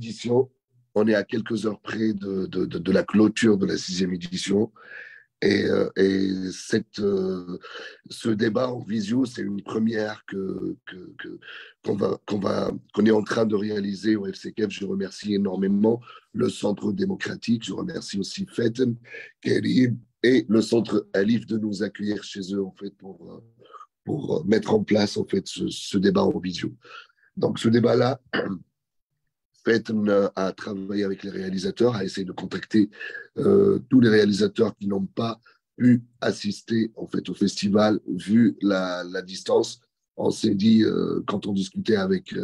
édition. On est à quelques heures près de la clôture de la 6e édition. Et ce débat en visio, c'est une première qu'on est en train de réaliser au FCKF. Je remercie énormément le Centre démocratique. Je remercie aussi Fetten, Kelly et le Centre Alif de nous accueillir chez eux en fait, pour mettre en place en fait, ce débat en visio. Donc ce débat-là, Fetten a travaillé avec les réalisateurs, a essayé de contacter tous les réalisateurs qui n'ont pas pu assister en fait, au festival, vu la distance. On s'est dit, quand on discutait avec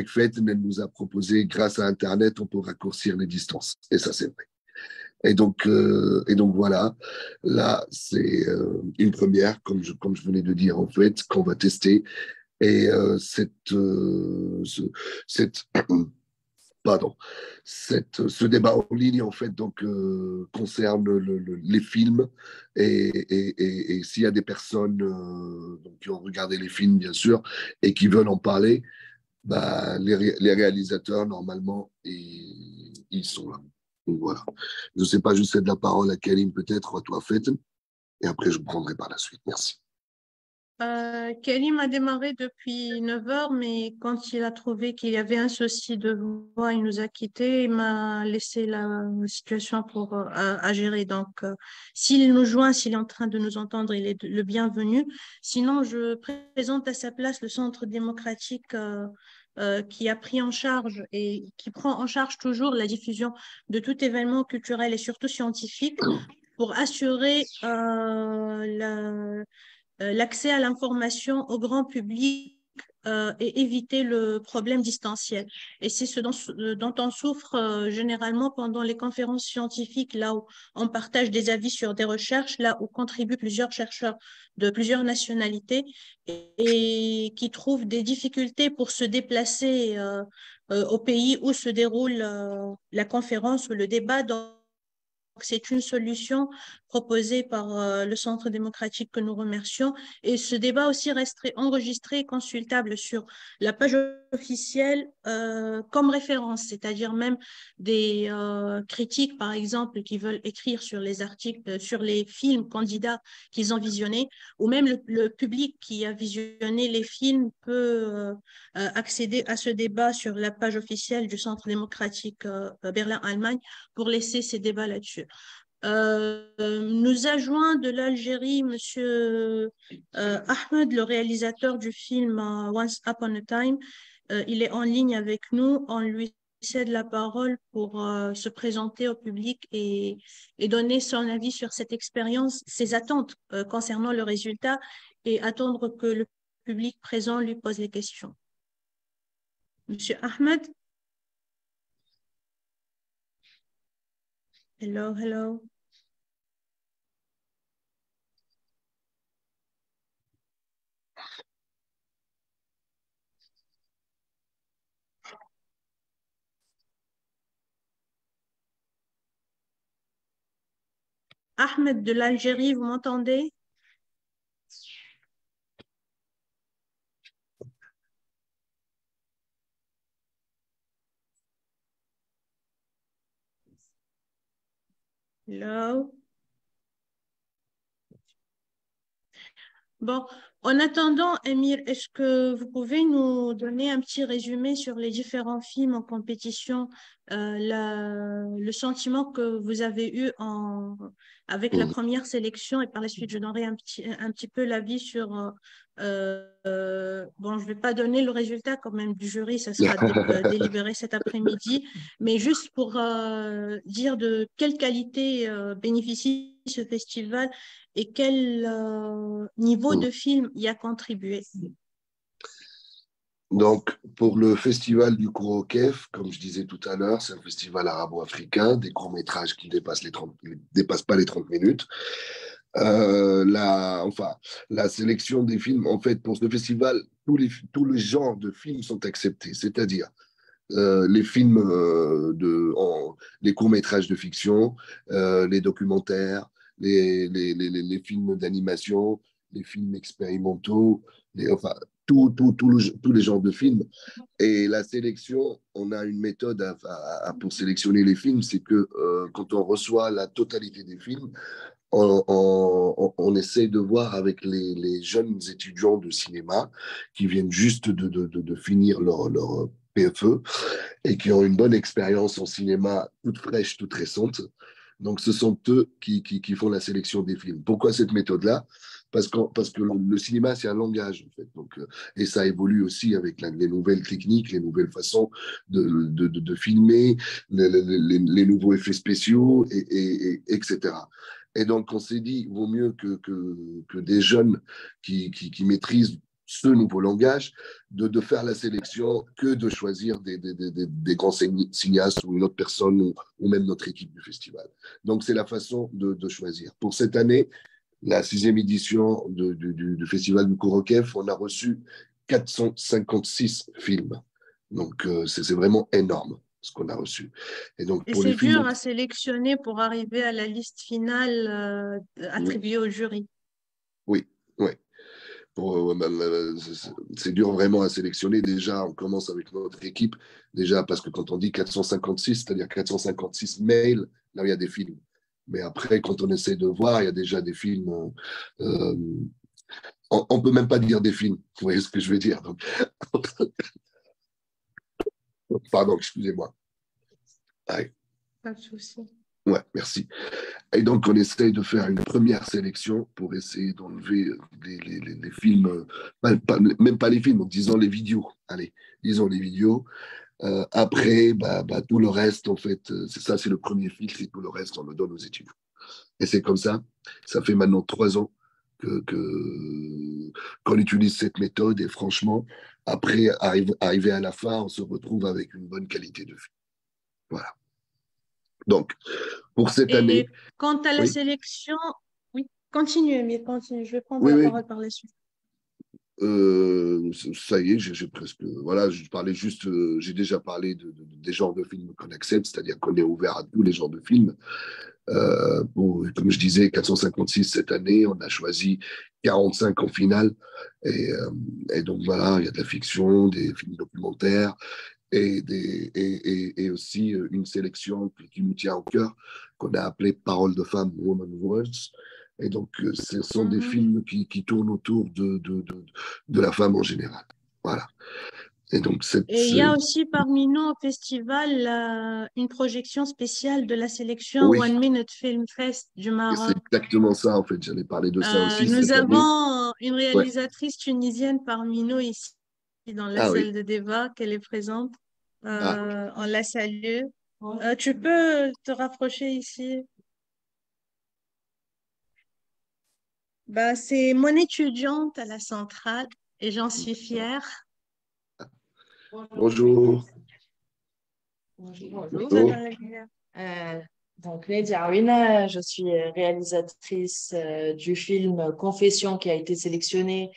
Fetten, elle nous a proposé, grâce à Internet, on peut raccourcir les distances. Et ça, c'est vrai. Et donc voilà, là, c'est une première, comme je venais de dire, en fait, qu'on va tester. Et cette pardon, ce débat en ligne, en fait, donc, concerne les films et s'il y a des personnes donc, qui ont regardé les films, bien sûr, et qui veulent en parler, bah, les réalisateurs, normalement, ils sont là. Donc, voilà. Je ne sais pas, je cède la parole à Karim, peut-être, ou à toi, Fête, et après, je prendrai par la suite. Merci. Karim a démarré depuis 9 heures, mais quand il a trouvé qu'il y avait un souci de voix, il nous a quittés. Il m'a laissé la situation à gérer. Donc, s'il nous joint, s'il est en train de nous entendre, il est le bienvenu. Sinon, je présente à sa place le Centre démocratique qui a pris en charge et qui prend en charge toujours la diffusion de tout événement culturel et surtout scientifique pour assurer l'accès à l'information au grand public et éviter le problème distanciel. Et c'est ce dont on souffre généralement pendant les conférences scientifiques, là où on partage des avis sur des recherches, là où contribuent plusieurs chercheurs de plusieurs nationalités et qui trouvent des difficultés pour se déplacer au pays où se déroule la conférence ou le débat. C'est une solution proposée par le Centre démocratique que nous remercions. Et ce débat aussi resterait enregistré et consultable sur la page officielle comme référence, c'est-à-dire même des critiques, par exemple, qui veulent écrire sur les articles, sur les films candidats qu'ils ont visionnés, ou même le public qui a visionné les films peut accéder à ce débat sur la page officielle du Centre démocratique Berlin-Allemagne pour laisser ces débats là-dessus. Nous a joint de l'Algérie Monsieur Ahmed, le réalisateur du film Once Upon a Time. Il est en ligne avec nous. On lui cède la parole pour se présenter au public et donner son avis sur cette expérience, ses attentes concernant le résultat et attendre que le public présent lui pose les questions. Monsieur Ahmed. Hello, hello. Ahmed de l'Algérie, vous m'entendez? Hello. Bon, en attendant, Émir, est-ce que vous pouvez nous donner un petit résumé sur les différents films en compétition, le sentiment que vous avez eu avec la première sélection et par la suite, je donnerai un petit peu l'avis sur... bon, je ne vais pas donner le résultat quand même du jury, ça sera délibéré cet après-midi, mais juste pour dire de quelle qualité bénéficie ce festival et quel niveau de film y a contribué? Donc, pour le festival du Cours-au-Kef, comme je disais tout à l'heure, c'est un festival arabo-africain, des courts-métrages qui dépassent pas les 30 minutes. La sélection des films, en fait, pour ce festival, tous les genres de films sont acceptés, c'est-à-dire les films, les courts-métrages de fiction, les documentaires, les films d'animation, les films expérimentaux, enfin, tous les genres de films. Et la sélection, on a une méthode pour sélectionner les films, c'est que quand on reçoit la totalité des films, on essaie de voir avec les jeunes étudiants de cinéma qui viennent juste de finir leur PFE et qui ont une bonne expérience en cinéma toute fraîche, toute récente. Donc, ce sont eux qui font la sélection des films. Pourquoi cette méthode-là? Parce que le cinéma, c'est un langage, en fait. Donc, et ça évolue aussi avec les nouvelles techniques, les nouvelles façons de filmer, les nouveaux effets spéciaux, etc. Et donc, on s'est dit, vaut mieux que des jeunes qui maîtrisent ce nouveau langage, de faire la sélection que de choisir des grands cinéastes ou une autre personne ou même notre équipe du festival. Donc, c'est la façon de choisir. Pour cette année, la 6e édition du Festival du Kourokev, on a reçu 456 films. Donc, c'est vraiment énorme ce qu'on a reçu. Et donc, Et pour les c'est films, dur à sélectionner pour arriver à la liste finale attribuée au jury. oui, oui. C'est dur vraiment à sélectionner. Déjà, on commence avec notre équipe, déjà parce que quand on dit 456, c'est-à-dire 456 mails, là, il y a des films. Mais après, quand on essaie de voir, il y a déjà des films. Euh, on ne peut même pas dire des films. Vous voyez ce que je veux dire? Donc, pardon, excusez-moi. Ouais, Pas de souci. ouais, merci. Et donc, on essaye de faire une première sélection pour essayer d'enlever les films, même pas les films, disons les vidéos. Allez, disons les vidéos. Après, tout le reste, en fait, c'est ça, c'est le premier filtre et tout le reste, on le donne aux étudiants. Et c'est comme ça. Ça fait maintenant 3 ans qu'on utilise cette méthode et franchement, après, arrivé à la fin, on se retrouve avec une bonne qualité de film. Voilà. Donc, pour cette année, Et quant à la oui, sélection, oui, continue, Amir, continue. Je vais prendre oui, la oui, parole par la suite. ça y est, j'ai presque. Voilà, je parlais juste. J'ai déjà parlé des genres de films qu'on accepte, c'est-à-dire qu'on est ouvert à tous les genres de films. Comme je disais, 456 cette année, on a choisi 45 en finale. Et, euh, et donc voilà, il y a de la fiction, des films documentaires et aussi une sélection qui nous tient au cœur, qu'on a appelée Paroles de femmes, Woman Words. Et donc, ce sont des Mhm. films qui tournent autour de la femme en général. Voilà. Et donc, Et il y a aussi parmi nous au festival une projection spéciale de la sélection oui, One Minute Film Fest du c'est Maroc. exactement ça, en fait. J'allais parler de ça aussi Nous cette année. avons une Ouais. réalisatrice tunisienne parmi nous ici dans la Ah oui. salle de débat qu'elle est présente. Ah, On la salue. Tu peux te rapprocher ici. Bah, c'est mon étudiante à la centrale et j'en suis fière. bonjour. Bonjour. Mise à Bonjour. dans la lumière. Donc, Nadia Arwina, je suis réalisatrice du film Confession qui a été sélectionné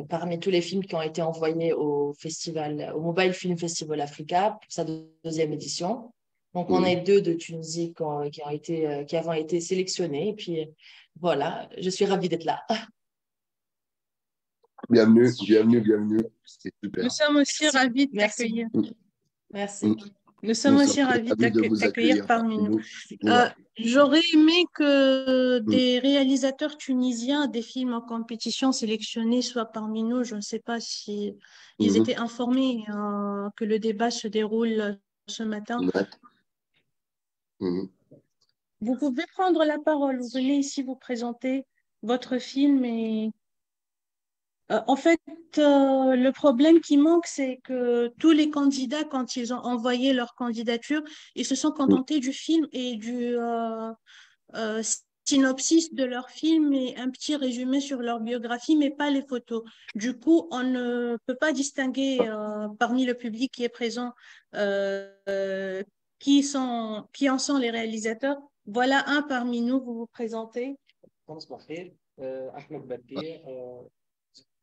parmi tous les films qui ont été envoyés au festival, au Mobile Film Festival Africa pour sa deuxième édition. Donc, on Oui. est deux de Tunisie qui avons été sélectionnés. Et puis, voilà, je suis ravie d'être là. Bienvenue, bienvenue, bienvenue. C'est Nous super. sommes aussi ravis de Merci. t'accueillir. Mm, Merci. mm. Nous sommes Nous sommes aussi très ravis de ravis de vous t'accueillir accueillir parmi parmi nous. nous. Euh, Ouais. J'aurais aimé que Mm, des réalisateurs tunisiens des films en compétition sélectionnés soient parmi nous. Je ne sais pas si ils mhm. étaient informés que le débat se déroule ce matin. Ouais. Mhm. Vous pouvez prendre la parole. Vous venez ici vous présenter votre film et en fait, le problème qui manque, c'est que tous les candidats, quand ils ont envoyé leur candidature, ils se sont Mm. contentés du film et du euh, synopsis de leur film et un petit résumé sur leur biographie, mais pas les photos. Du coup, on ne peut pas distinguer parmi le public qui est présent qui en sont les réalisateurs. Voilà un parmi nous, vous vous présentez. صباح الخير أحمد بديع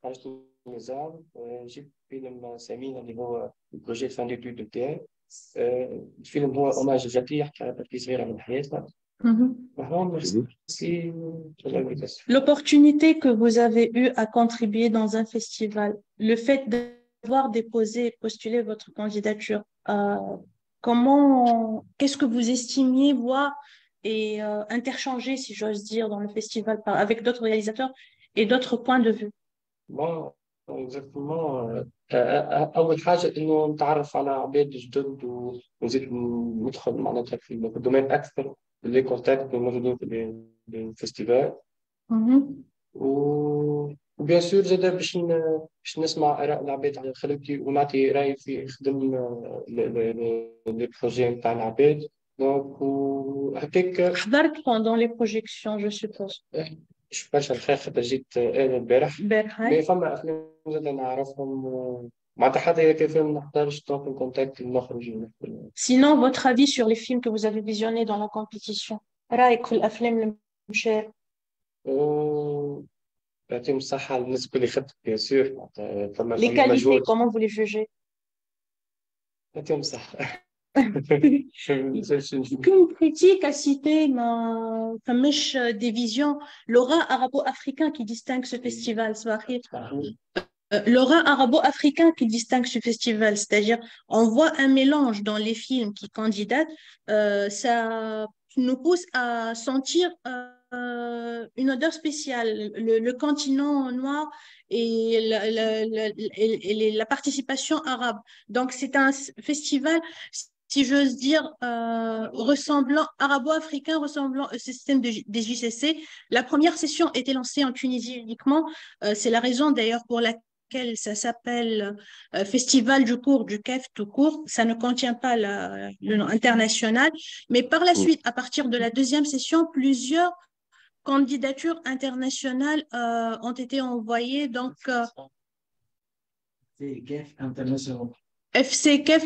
خرجت من النظام جبت فيلم ثمين اللي هو بروجي فان ديتود بتاعي الفيلم هو اوماج ذاتي يحكي على تركيز صغيرة من حياتنا Mhm. Merci pour l'invitation. L'opportunité que vous avez eue à contribuer dans un festival, le fait d'avoir déposé et postulé votre candidature, qu'est-ce que vous estimiez voir et interchanger, si j'ose dire, dans le festival avec d'autres réalisateurs et d'autres points de vue? Bon, exactement. أول حاجة إنه نتعرف على عباد جدد ونزيد ندخل معناتها في الدومين أكثر اللي كونتاكت الموجودين في الفستيفال Mhm. وبيان سور زاد باش نسمع آراء العباد على خدمتي ونعطي رأيي في خدم لي بروجي نتاع العباد دونك وهكاك. حضرت pendant les projections, je suppose. مش برشا الخير خاطر جيت أنا البارح Berhane. مي فما أفلام زاد نعرفهم معناتها حتى إذا كان فيلم نحضرش دونك نكونتاكت نخرج ونحكي. Sinon, votre avis sur les films que vous avez visionnés dans la compétition? رأيك في الأفلام المشاهدة؟ يعطيهم الصحة للناس الكل خدت بيان سور فما Les qualités, مجهود comment vous les jugez? يعطيهم الصحة. Qu'une critique a cité des visions, l'aura arabo-africain qui distingue ce festival, l'aura arabo-africain qui distingue ce festival, c'est-à-dire on voit un mélange dans les films qui candidatent, ça nous pousse à sentir une odeur spéciale, le continent noir et la participation arabe. Donc c'est un festival, si j'ose dire, ressemblant, arabo-africain, ressemblant au système des JCC. La première session était lancée en Tunisie uniquement. C'est la raison d'ailleurs pour laquelle ça s'appelle Festival du cours, du KEF tout court. Ça ne contient pas le nom international. Mais par la suite, à partir de la deuxième session, plusieurs candidatures internationales ont été envoyées. Donc, FC KEF,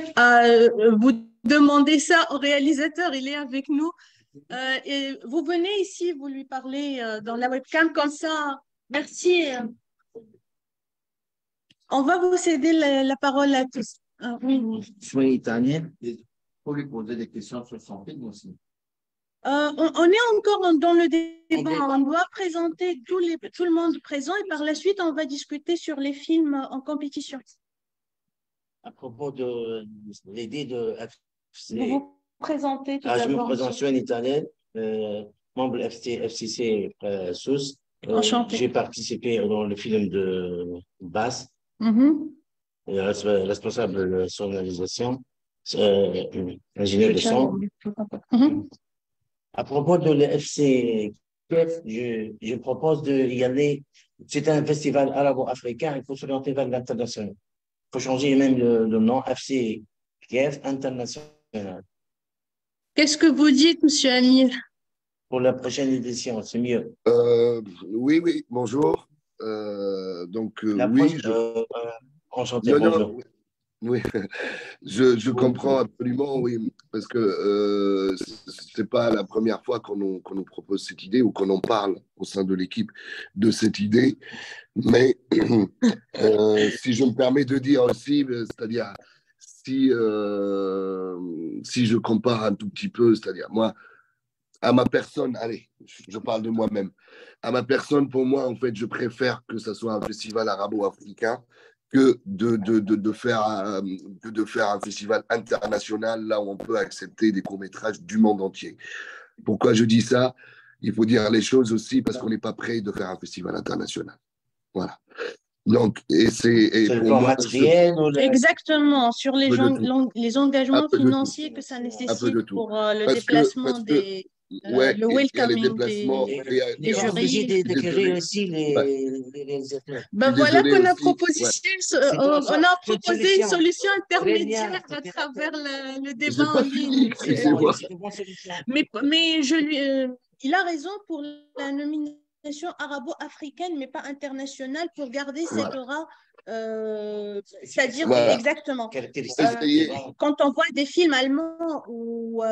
vous demandez ça au réalisateur, il est avec nous. Et vous venez ici, vous lui parlez dans la webcam comme ça. Merci. On va vous céder la parole à tous. Oui. Je suis italienne, pour lui poser des questions sur son film aussi. On est encore dans le débat. On doit présenter tout le monde présent et par la suite, on va discuter sur les films en compétition. À propos de l'idée de FC. Vous vous présentez tout d'abord. Je me présente, je suis une italienne, membre FCC SUS. Enchanté. J'ai participé dans le film de Bass, responsable de sonorisation, ingénieur de son. À propos de l'FCKF, je propose d'y aller. C'est un festival arabo-africain, il faut s'orienter vers l'international. Il faut changer même le nom FCKF international. Qu'est-ce que vous dites, monsieur Amir? Pour la prochaine édition, c'est mieux. Oui, bonjour. Enchanté, non, bonjour. Non, oui, je comprends absolument, oui, parce que c'est pas la première fois qu'on nous propose cette idée ou qu'on en parle au sein de l'équipe de cette idée. Mais si je me permets de dire aussi, c'est-à-dire si je compare un tout petit peu, c'est-à-dire moi, à ma personne, allez, je parle de moi-même. À ma personne, pour moi, en fait, je préfère que ce soit un festival arabo-africain que de faire un festival international, là où on peut accepter des courts-métrages du monde entier. Pourquoi je dis ça? Il faut dire les choses aussi parce qu'on n'est pas prêt de faire un festival international. Voilà. Donc, pour moi, exactement, sur les engagements financiers que ça nécessite pour le déplacement des... le welcoming des jurys. D'éclairer aussi les réalisateurs. Voilà qu'on a proposé, on a proposé une solution intermédiaire à travers le débat en ligne. Mais il a raison pour la nomination arabo-africaine, mais pas internationale, pour garder cette aura. C'est-à-dire exactement quand on voit des films allemands ou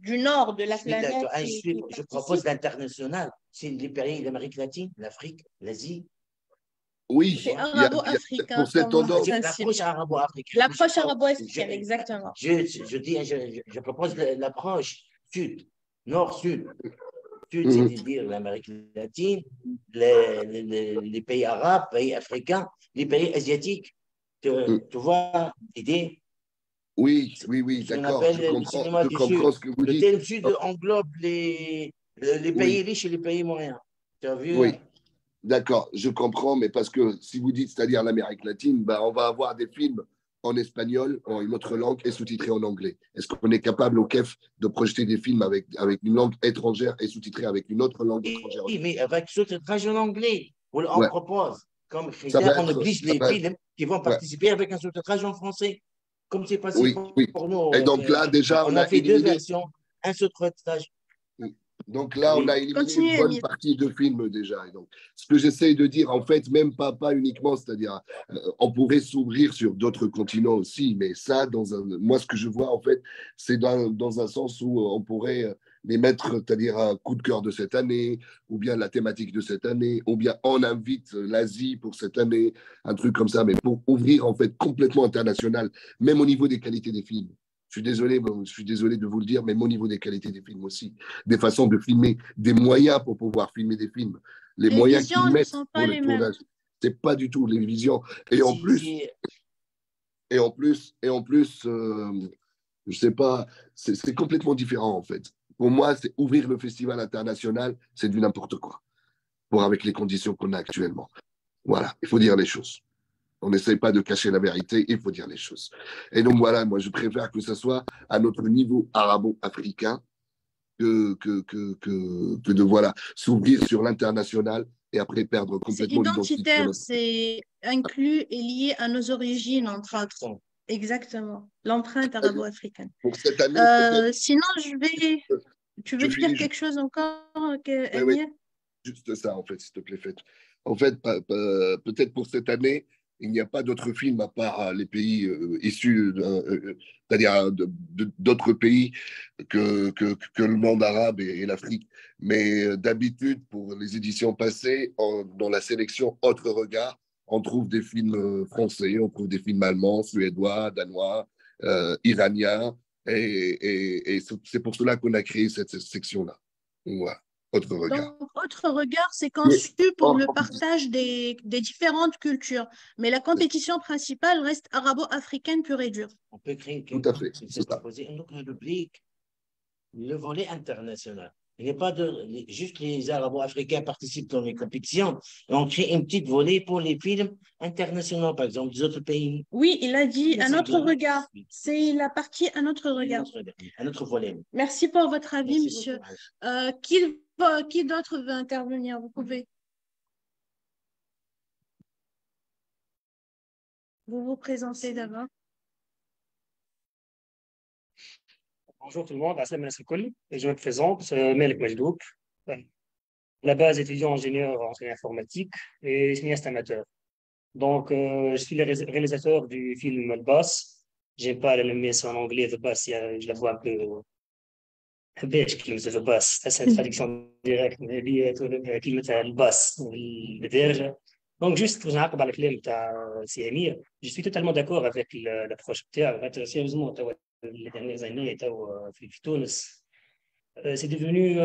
du nord de la planète. Je propose l'international. C'est les pays d'Amérique latine, l'Afrique, l'Asie. Oui, c'est arabo-africain. Pour cette tendance, l'approche arabo-africaine. L'approche arabo-africaine, exactement. Je propose l'approche sud, nord-sud. Sud, Mhm. c'est-à-dire l'Amérique latine, les pays arabes, pays africains, les pays asiatiques. Tu vois l'idée? Oui, oui, oui, Ce qu'on d'accord, appelle le cinéma je du Sud. comprends ce que vous Le dites. thème Sud englobe les pays Oui, riches et les pays moyens. Tu as vu? oui, d'accord, je comprends, mais parce que si vous dites, c'est-à-dire l'Amérique latine, ben, on va avoir des films en espagnol, en une autre langue et sous-titrés en anglais. Est-ce qu'on est capable au KEF de projeter des films avec une langue étrangère et sous-titrés avec une autre langue étrangère Oui, aussi? mais avec sous-titrage en anglais. On Ouais, propose comme ça critère, va on être, oblige ça les va être, films qui vont ouais, participer avec un sous-titrage en français. Comme c'est passé oui, oui. pour nous. Et donc là, déjà, On on a a fait deux éliminé. versions, un sous-titrage. Donc là, on a Oui. éliminé une Continuez, bonne Amir. partie de films déjà. Et donc, ce que j'essaye de dire, en fait, même pas uniquement, c'est-à-dire, on pourrait s'ouvrir sur d'autres continents aussi, mais ça, moi, ce que je vois, en fait, c'est dans un sens où on pourrait les mettre, c'est-à-dire un coup de cœur de cette année, ou bien la thématique de cette année, ou bien on invite l'Asie pour cette année, un truc comme ça, mais pour ouvrir, en fait, complètement international, même au niveau des qualités des films. Je suis désolé de vous le dire, même au niveau des qualités des films aussi, des façons de filmer, des moyens pour pouvoir filmer des films, les Les moyens qu'ils visions ne mettent sont pour pas le les mêmes. tournage. C'est pas du tout les visions. Et en plus, Si, je sais pas, c'est complètement différent en fait. Pour moi, c'est ouvrir le festival international, c'est du n'importe quoi, pour avec les conditions qu'on a actuellement. Voilà, il faut dire les choses. On n'essaye pas de cacher la vérité, il faut dire les choses. Et donc voilà, moi je préfère que ce soit à notre niveau arabo-africain que de voilà, s'ouvrir sur l'international et après perdre C'est complètement l'identité de identitaire, notre. c'est inclus et lié à nos origines, entre autres. Exactement, l'empreinte arabo-africaine. Pour cette année, peut-être, Sinon, tu veux je dire finis quelque chose encore, oui, oui, Amir? juste ça, en fait, s'il te plaît, faites. En fait, peut-être pour cette année, il n'y a pas d'autres films à part les pays issus, c'est-à-dire d'autres pays que le monde arabe et l'Afrique. Mais d'habitude, pour les éditions passées, dans la sélection Autre Regard, on trouve des films français, on trouve des films allemands, suédois, danois, iraniens. Et c'est pour cela qu'on a créé cette section-là. Voilà, Autre Regard. Donc, autre regard, c'est Mais conçu pour hors le compétition. partage des différentes cultures. Mais la compétition principale reste arabo-africaine pure et dure. on peut créer Tout quelque à chose fait, qui c'est s'est ça. proposé. Donc, le public, le volet international. Il n'y a pas juste les Arabo-Africains participent dans les compétitions. Et on crée une petite volée pour les films internationaux, par exemple, des autres pays. Oui, il a dit Mais un c'est autre bien. regard. C'est la partie un autre regard. Un autre volet. Merci pour votre avis, Merci monsieur. beaucoup. Qui d'autre veut intervenir? Vous pouvez. Vous vous présentez d'abord. Bonjour tout le monde, Assem Nasrikouli, et je me présente, Melek Majdouk, à la base étudiant ingénieur en génie informatique et cinéaste amateur. Donc, je suis le réalisateur du film Le Boss. J'aime pas la nomination en anglais, The Boss, je la vois un peu. باش كلمة The Boss, c'est une traduction directe, mais هي كلمة الباص بالدارجة. Donc, juste pour نعقب على الكلام تاع سي أمير, je suis totalement d'accord avec l'approche تاعو. Sérieusement, les dernières années, في تونس, c'est devenu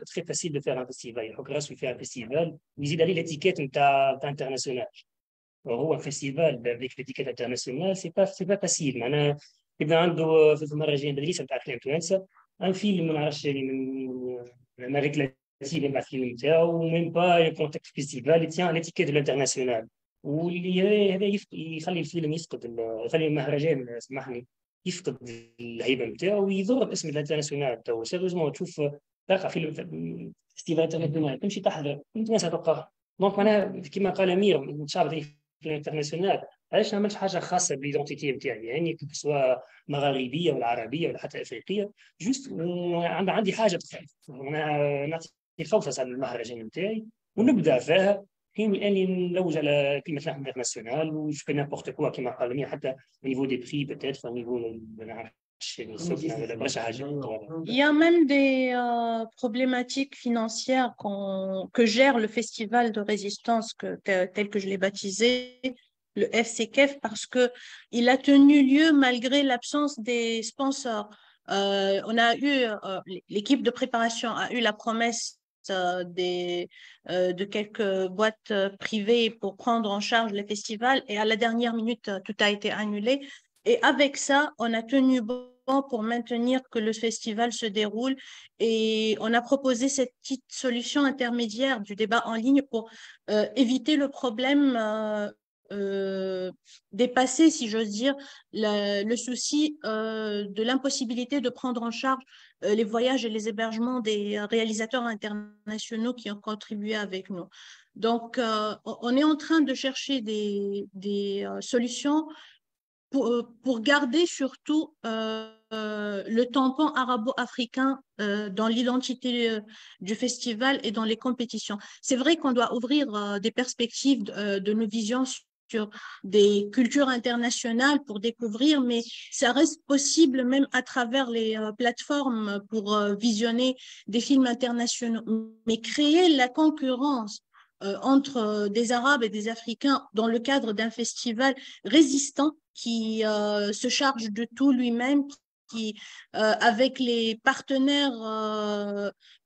très facile de faire un festival. Il fait un festival, يزيد عليه l'étiquette internationale. هو فيستيفال avec l'étiquette internationale, c'est pas facile. معناها يبدا عنده في المهرجان تدريس نتاع افلام توانسه ان فيلم ما نعرفش من امريكا اللاتينيه مع الفيلم نتاعو وميم با يكونتاكت فيستيفال يتيان ليتيكيت دو الانترناسيونال واللي هذا يخلي الفيلم يخلي المهرجان سامحني يفقد الهيبه نتاعو ويضر باسم الانترناسيونال. تو سيريوزمون تشوف تلقى فيلم فيستيفال انترناسيونال تمشي تحضر الناس تلقاها. دونك معناها كما قال امير شعب في الانترناسيونال علاش ما نعملش حاجه خاصه بالايدنتيتي نتاعي يعني سواء مغاربيه ولا عربيه ولا حتى افريقيه جوست عندي حاجه تخالف انا نعطي فرصه على المهرجان نتاعي ونبدا فيها حين اني نلوج على كلمه نحن انترناسيونال وشوف نيمبورت كوا كما قال لي حتى نيفو دي بري بتيت نيفو Il y a même des problématiques financières que gère le festival de résistance tel que je l'ai baptisé, le FCKEF, parce qu'il a tenu lieu malgré l'absence des sponsors. L'équipe de préparation a eu la promesse de quelques boîtes privées pour prendre en charge les festivals et à la dernière minute, tout a été annulé. Et avec ça, on a tenu bon pour maintenir que le festival se déroule et on a proposé cette petite solution intermédiaire du débat en ligne pour éviter le problème, dépasser, si j'ose dire, le souci de l'impossibilité de prendre en charge les voyages et les hébergements des réalisateurs internationaux qui ont contribué avec nous. Donc, on est en train de chercher des solutions pour garder surtout le tampon arabo-africain dans l'identité du festival et dans les compétitions. C'est vrai qu'on doit ouvrir des perspectives de nos visions sur des cultures internationales pour découvrir, mais ça reste possible même à travers les plateformes pour visionner des films internationaux. Mais créer la concurrence entre des Arabes et des Africains dans le cadre d'un festival résistant qui se charge de tout lui-même, qui, avec les partenaires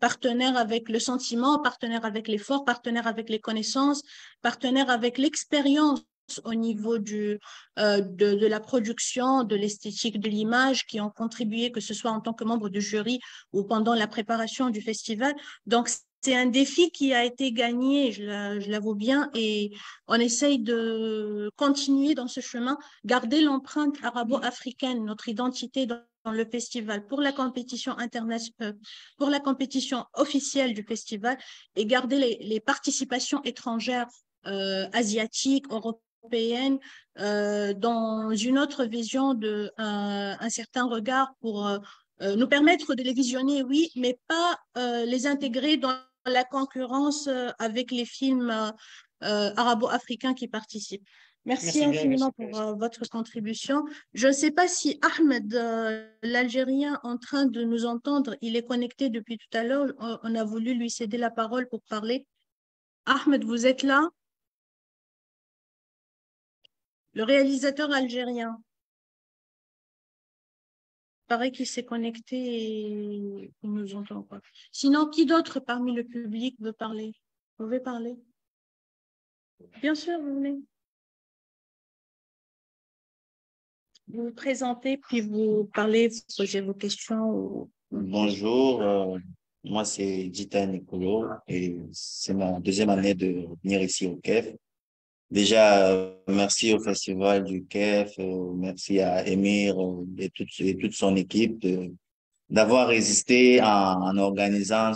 avec le sentiment, partenaires avec l'effort, partenaires avec les connaissances, partenaires avec l'expérience au niveau de la production, de l'esthétique, de l'image, qui ont contribué, que ce soit en tant que membre du jury ou pendant la préparation du festival. Donc, c'est un défi qui a été gagné, je l'avoue bien, et on essaye de continuer dans ce chemin, garder l'empreinte arabo-africaine, notre identité dans le festival pour la compétition internationale, pour la compétition officielle du festival, et garder les participations étrangères asiatiques, européennes, dans une autre vision un certain regard pour nous permettre de les visionner, oui, mais pas les intégrer dans la concurrence avec les films arabo-africains qui participent. Merci infiniment pour votre contribution. Je ne sais pas si Ahmed, l'Algérien, en train de nous entendre, il est connecté depuis tout à l'heure. On a voulu lui céder la parole pour parler. Ahmed, vous êtes là? Le réalisateur algérien. Il paraît qu'il s'est connecté et il nous entend pas. Sinon, qui d'autre parmi le public veut parler? Vous pouvez parler? Bien sûr, vous venez. Vous vous présentez, puis vous parlez, vous posez vos questions. Bonjour, moi c'est Gita Nicolo et c'est ma deuxième année de venir ici au KEF. Déjà, merci au Festival du KEF, merci à Émir et toute son équipe d'avoir résisté en organisant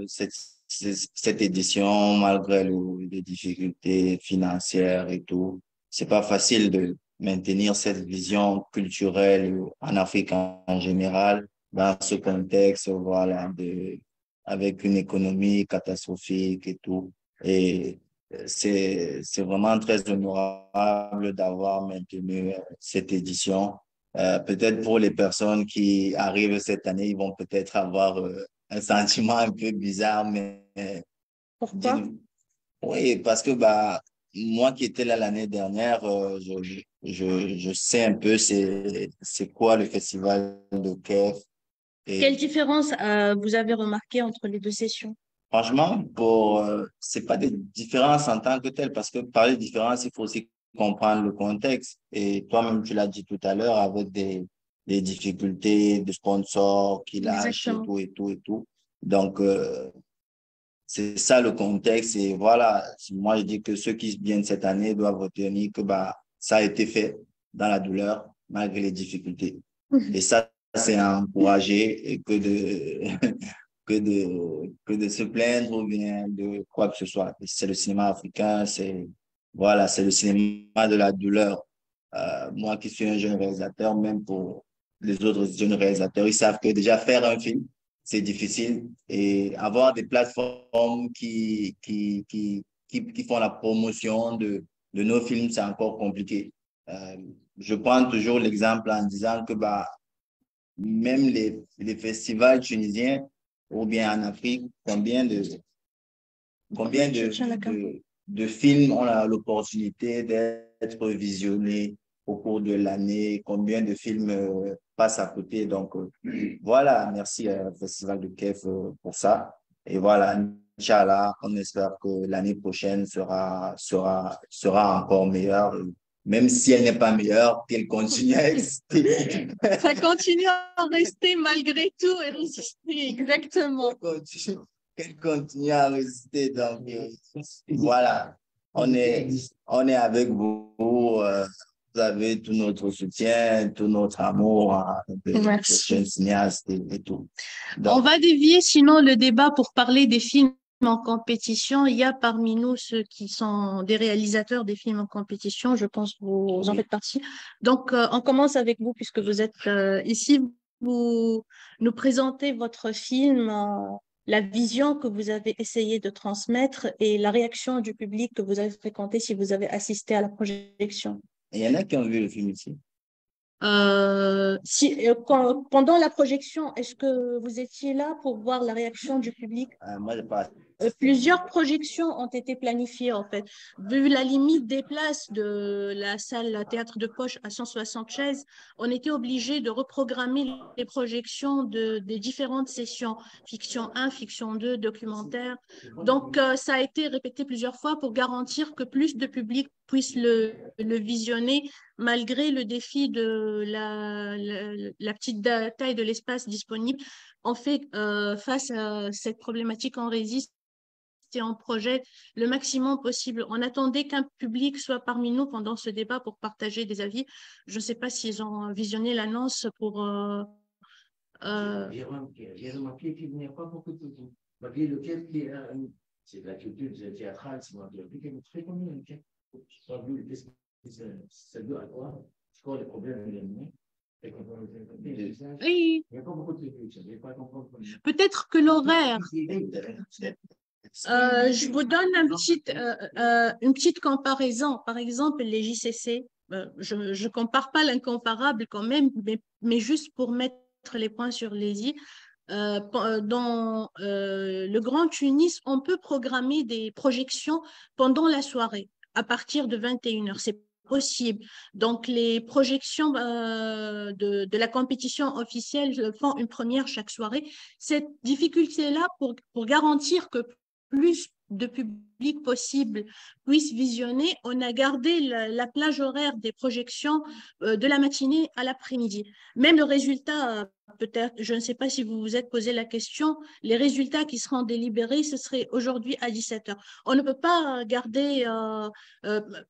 cette édition malgré les difficultés financières et tout. C'est pas facile de maintenir cette vision culturelle en Afrique en général dans ce contexte, voilà, avec une économie catastrophique et tout. Et c'est vraiment très honorable d'avoir maintenu cette édition. Peut-être pour les personnes qui arrivent cette année, ils vont peut-être avoir un sentiment un peu bizarre, mais Pourquoi? oui, parce que bah, moi qui étais là l'année dernière, je sais un peu c'est quoi le festival de KEF. Quelle Et différence vous avez remarqué entre les deux sessions? franchement, c'est pas des différences en tant que telles, parce que parler de différences, il faut aussi comprendre le contexte. Et toi-même, tu l'as dit tout à l'heure, avec des difficultés de sponsors qui lâchent et Exactement. tout, et tout, et tout. Donc, c'est ça le contexte. Et voilà, moi, je dis que ceux qui viennent cette année doivent retenir que bah, ça a été fait dans la douleur, malgré les difficultés. Et ça, c'est à encourager et que de se plaindre ou bien de quoi que ce soit. C'est le cinéma africain, voilà, c'est le cinéma de la douleur. Moi qui suis un jeune réalisateur, même pour les autres jeunes réalisateurs, ils savent que déjà faire un film, c'est difficile et avoir des plateformes qui font la promotion de nos films, c'est encore compliqué. Je prends toujours l'exemple en disant que bah, même les festivals tunisiens ou bien en Afrique, de films ont l'opportunité d'être visionnés au cours de l'année, combien de films passe à côté. Donc, voilà, merci au Festival de Kef pour ça. Et voilà, Inch'Allah, on espère que l'année prochaine sera encore meilleure. Même si elle n'est pas meilleure, qu'elle continue à exister. Ça continue à rester malgré tout et résister, exactement. Qu'elle continue à résister. Donc, voilà, on est avec vous. Vous avez tout notre soutien, tout notre amour de jeunes cinéastes et tout. Donc, on va dévier sinon le débat pour parler des films en compétition. Il y a parmi nous ceux qui sont des réalisateurs des films en compétition. Je pense que vous en faites partie. Donc, on commence avec vous puisque vous êtes ici. Vous nous présentez votre film, la vision que vous avez essayé de transmettre et la réaction du public que vous avez fréquenté si vous avez assisté à la projection. il y en a qui ont vu le film ici. Pendant la projection, est-ce que vous étiez là pour voir la réaction du public? Moi, je pas. Plusieurs projections ont été planifiées en fait. Vu la limite des places de la salle théâtre de poche à 160 chaises, on était obligé de reprogrammer les projections des différentes sessions, fiction 1, fiction 2, documentaire. Donc, ça a été répété plusieurs fois pour garantir que plus de public puisse le visionner malgré le défi de la petite taille de l'espace disponible. On fait face à cette problématique, on résiste et on projette le maximum possible. On attendait qu'un public soit parmi nous pendant ce débat pour partager des avis. Je ne sais pas s'ils ont visionné l'annonce pour... J'ai remarqué qu'il n'y a pas beaucoup de public. Malgré lequel c'est de la culture théâtrale, c'est très connu. C'est deux à quoi. Je crois que le problème est oui. Peut-être que l'horaire... je vous donne une petite comparaison. Par exemple, les JCC, je ne compare pas l'incomparable quand même, mais juste pour mettre les points sur les i. Dans le Grand Tunis, on peut programmer des projections pendant la soirée, à partir de 21h. C'est possible. Donc, les projections de la compétition officielle font une première chaque soirée. Cette difficulté-là, pour garantir que plus de public possible puisse visionner, on a gardé la plage horaire des projections de la matinée à l'après-midi. Même le résultat, peut-être, je ne sais pas si vous vous êtes posé la question, les résultats qui seront délibérés, ce serait aujourd'hui à 17h. On ne peut pas garder,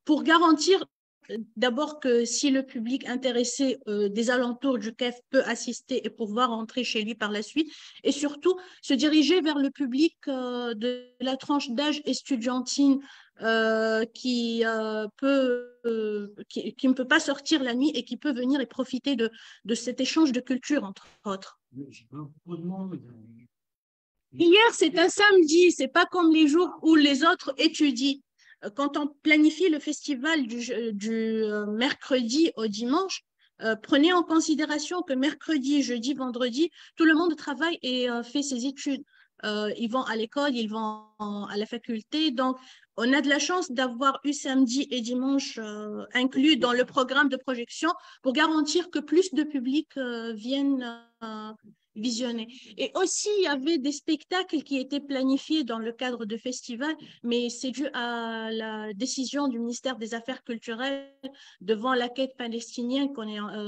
pour garantir d'abord que si le public intéressé des alentours du KEF peut assister et pouvoir rentrer chez lui par la suite, et surtout se diriger vers le public de la tranche d'âge estudiantine qui ne peut pas sortir la nuit et qui peut venir et profiter de cet échange de culture, entre autres. Hier, c'est un samedi, c'est pas comme les jours où les autres étudient. Quand on planifie le festival du mercredi au dimanche, prenez en considération que mercredi, jeudi, vendredi, tout le monde travaille et fait ses études. Ils vont à l'école, ils vont à la faculté. Donc, on a de la chance d'avoir eu samedi et dimanche inclus dans le programme de projection pour garantir que plus de public viennent visionner. Et aussi, il y avait des spectacles qui étaient planifiés dans le cadre de festivals, mais c'est dû à la décision du ministère des Affaires culturelles devant la quête palestinienne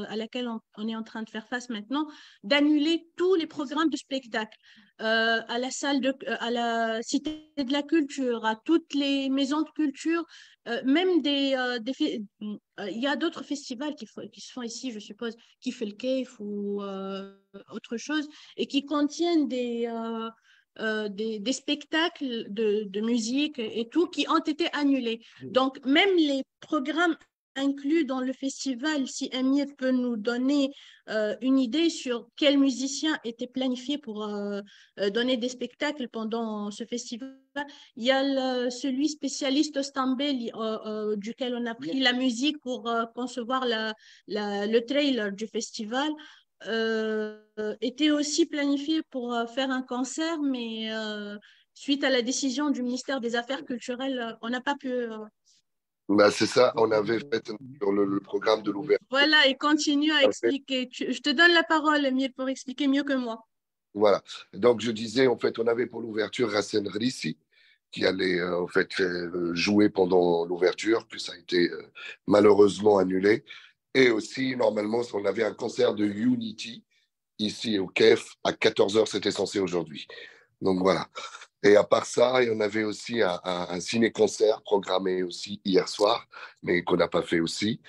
à laquelle on est en train de faire face maintenant, d'annuler tous les programmes de spectacles. À la Cité de la Culture, à toutes les maisons de culture, même il y a d'autres festivals qui se font ici, je suppose, qui fait le KEF ou autre chose, et qui contiennent des spectacles de musique et tout qui ont été annulés. Donc, même les programmes inclus dans le festival, si Amir peut nous donner une idée sur quels musiciens étaient planifiés pour donner des spectacles pendant ce festival. Il y a celui spécialiste au Stambel duquel on a pris la musique pour concevoir le trailer du festival. Était aussi planifié pour faire un concert, mais suite à la décision du ministère des Affaires culturelles, on n'a pas pu Bah, c'est ça, on avait fait sur le programme de l'ouverture. Voilà, et continue à expliquer. Je te donne la parole, Emile, pour expliquer mieux que moi. Voilà. Donc, je disais, en fait, on avait pour l'ouverture Rassen Rissi, qui allait en fait jouer pendant l'ouverture, puis ça a été malheureusement annulé. Et aussi, normalement, on avait un concert de Unity ici au KEF à 14h, c'était censé aujourd'hui. Donc voilà. Et à part ça, il y en avait aussi un ciné-concert programmé aussi hier soir, mais qu'on n'a pas fait aussi.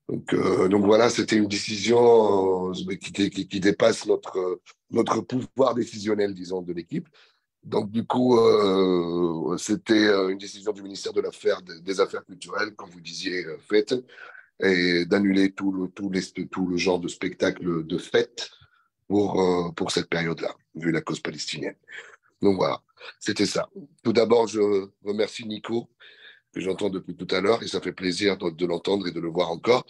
Donc voilà, c'était une décision qui dépasse notre pouvoir décisionnel, disons, de l'équipe. Donc du coup, c'était une décision du ministère des Affaires culturelles, comme vous disiez, faite, et d'annuler tout le genre de spectacle de fête pour cette période-là, vu la cause palestinienne. Donc voilà, c'était ça. Tout d'abord, je remercie Nico, que j'entends depuis tout à l'heure, et ça fait plaisir de l'entendre et de le voir encore,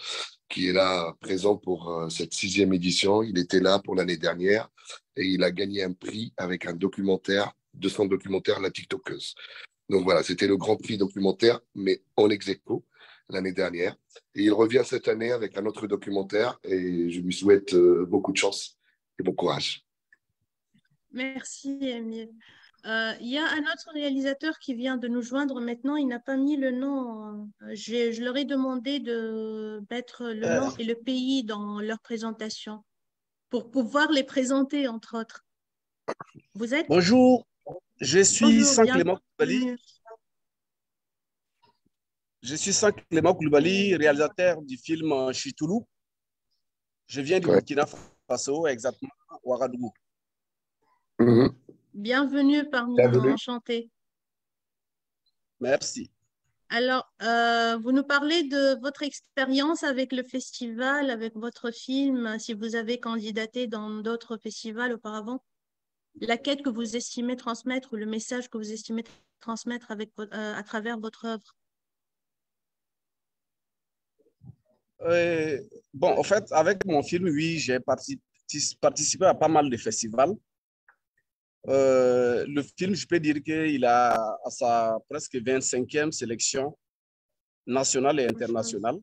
qui est là présent pour cette 6e édition. Il était là pour l'année dernière et il a gagné un prix avec un documentaire, de son documentaire La TikTokeuse. Donc voilà, c'était le grand prix documentaire, mais en ex-aequo l'année dernière. Et il revient cette année avec un autre documentaire et je lui souhaite beaucoup de chance et bon courage. Merci, Emile. Il y a un autre réalisateur qui vient de nous joindre maintenant. Il n'a pas mis le nom. Je leur ai demandé de mettre le nom et le pays dans leur présentation pour pouvoir les présenter, entre autres. Vous êtes? Bonjour, je suis Bonjour, Saint-Clément Koulibaly. bienvenue. Je suis Saint-Clément Koulibaly, réalisateur du film Chitoulou. Je viens du Burkina Faso, exactement Ouagadougou. Bienvenue parmi nous, enchanté. Merci. Alors, vous nous parlez de votre expérience avec le festival, avec votre film, si vous avez candidaté dans d'autres festivals auparavant, la quête que vous estimez transmettre ou le message que vous estimez transmettre à travers votre œuvre. Bon, en fait, avec mon film, oui, j'ai participé à pas mal de festivals. Le film, je peux dire qu'il a à sa presque 25e sélection nationale et internationale.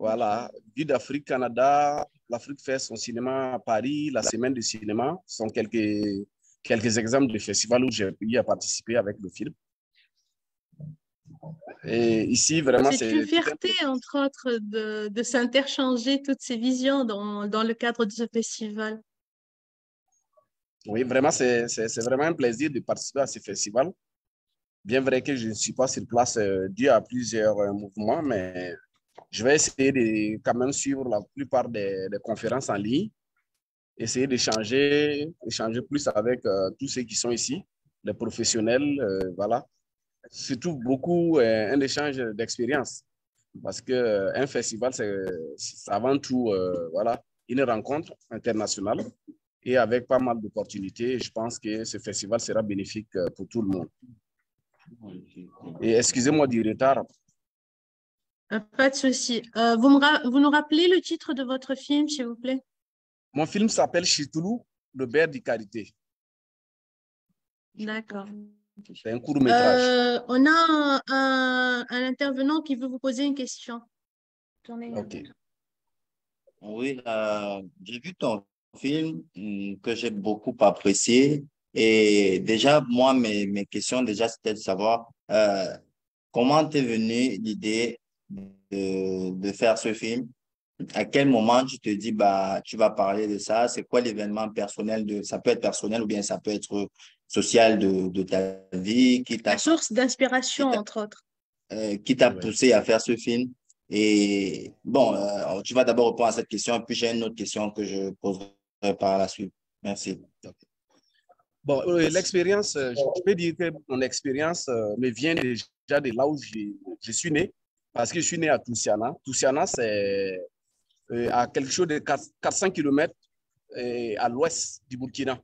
Voilà, Vue d'Afrique, Canada, l'Afrique fait son cinéma à Paris, la semaine du cinéma, ce sont quelques exemples de festivals où j'ai pu participer avec le film. Et ici, vraiment, c'est une fierté, entre autres, de s'interchanger toutes ces visions dans le cadre de ce festival. Oui, vraiment, c'est vraiment un plaisir de participer à ce festival. Bien vrai que je ne suis pas sur place dû à plusieurs mouvements, mais je vais essayer de quand même suivre la plupart des conférences en ligne, essayer d'échanger plus avec tous ceux qui sont ici, les professionnels, voilà. Surtout beaucoup un échange d'expérience, parce qu'un festival, c'est avant tout voilà, une rencontre internationale. Et avec pas mal d'opportunités, je pense que ce festival sera bénéfique pour tout le monde. Et excusez-moi du retard. Pas de souci. Vous nous rappelez le titre de votre film, s'il vous plaît? Mon film s'appelle Chitoulou, le beurre d'Icarité. D'accord. C'est un court-métrage. On a un intervenant qui veut vous poser une question. Ok. Oui, j'ai vu ton film que j'ai beaucoup apprécié. Et déjà, moi, mes questions, déjà, c'était de savoir comment t'es venue l'idée de faire ce film? À quel moment tu te dis, bah, tu vas parler de ça? C'est quoi l'événement personnel ça peut être personnel ou bien ça peut être social de ta vie La source d'inspiration, entre autres. Qui t'a poussé à faire ce film? Et bon, tu vas d'abord répondre à cette question, puis j'ai une autre question que je poserai par la suite. Merci. Bon, l'expérience, je peux dire que mon expérience me vient déjà de là où je suis né, parce que je suis né à Toussiana. Toussiana, c'est à quelque chose de 400 km à l'ouest du Burkina.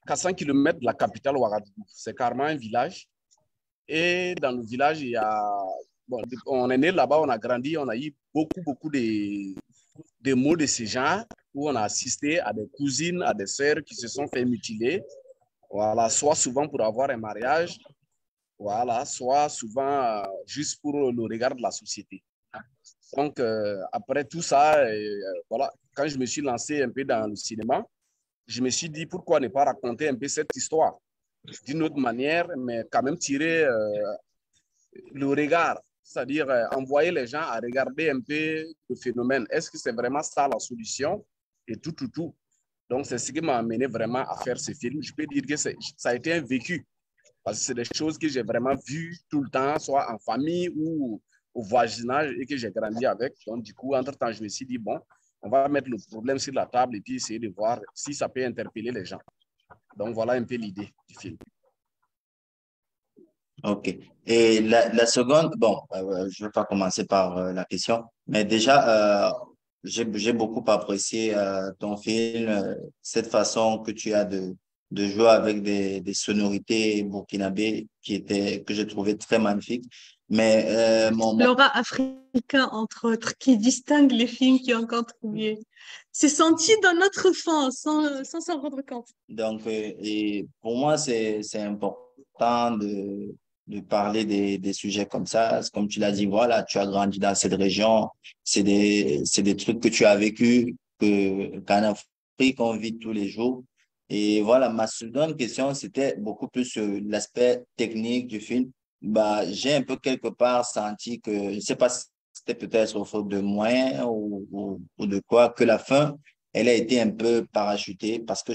400 km de la capitale Ouagadougou. C'est carrément un village. Et dans le village, il y a... Bon, on est né là-bas, on a grandi, on a eu beaucoup de mots de ce genre, où on a assisté à des cousines, à des sœurs qui se sont fait mutiler, voilà, soit souvent pour avoir un mariage, voilà, soit souvent juste pour le regard de la société. Donc, après tout ça, voilà, quand je me suis lancé un peu dans le cinéma, je me suis dit pourquoi ne pas raconter un peu cette histoire d'une autre manière, mais quand même tirer le regard, c'est-à-dire envoyer les gens à regarder un peu le phénomène. Est-ce que c'est vraiment ça la solution? Et tout, tout, tout. Donc, c'est ce qui m'a amené vraiment à faire ce film. Je peux dire que ça a été un vécu, parce que c'est des choses que j'ai vraiment vues tout le temps, soit en famille ou au voisinage, et que j'ai grandi avec. Donc, du coup, entre-temps, je me suis dit, bon, on va mettre le problème sur la table et puis essayer de voir si ça peut interpeller les gens. Donc, voilà un peu l'idée du film. Ok. Et la seconde, bon, je ne vais pas commencer par la question, mais déjà, j'ai beaucoup apprécié ton film, cette façon que tu as de jouer avec des sonorités burkinabé que j'ai trouvé très magnifiques. Mais Laura africain, entre autres, qui distingue les films qui ont contribué. C'est senti dans notre fond sans s'en rendre compte. donc, et pour moi, c'est important de parler des sujets comme ça. Comme tu l'as dit, voilà, tu as grandi dans cette région. C'est des trucs que tu as vécu, qu'en Afrique, on vit tous les jours. Et voilà, ma seconde question, c'était beaucoup plus sur l'aspect technique du film. Bah, j'ai un peu quelque part senti que, je ne sais pas si c'était peut-être au faute de moyens ou de quoi, que la fin, elle a été un peu parachutée parce que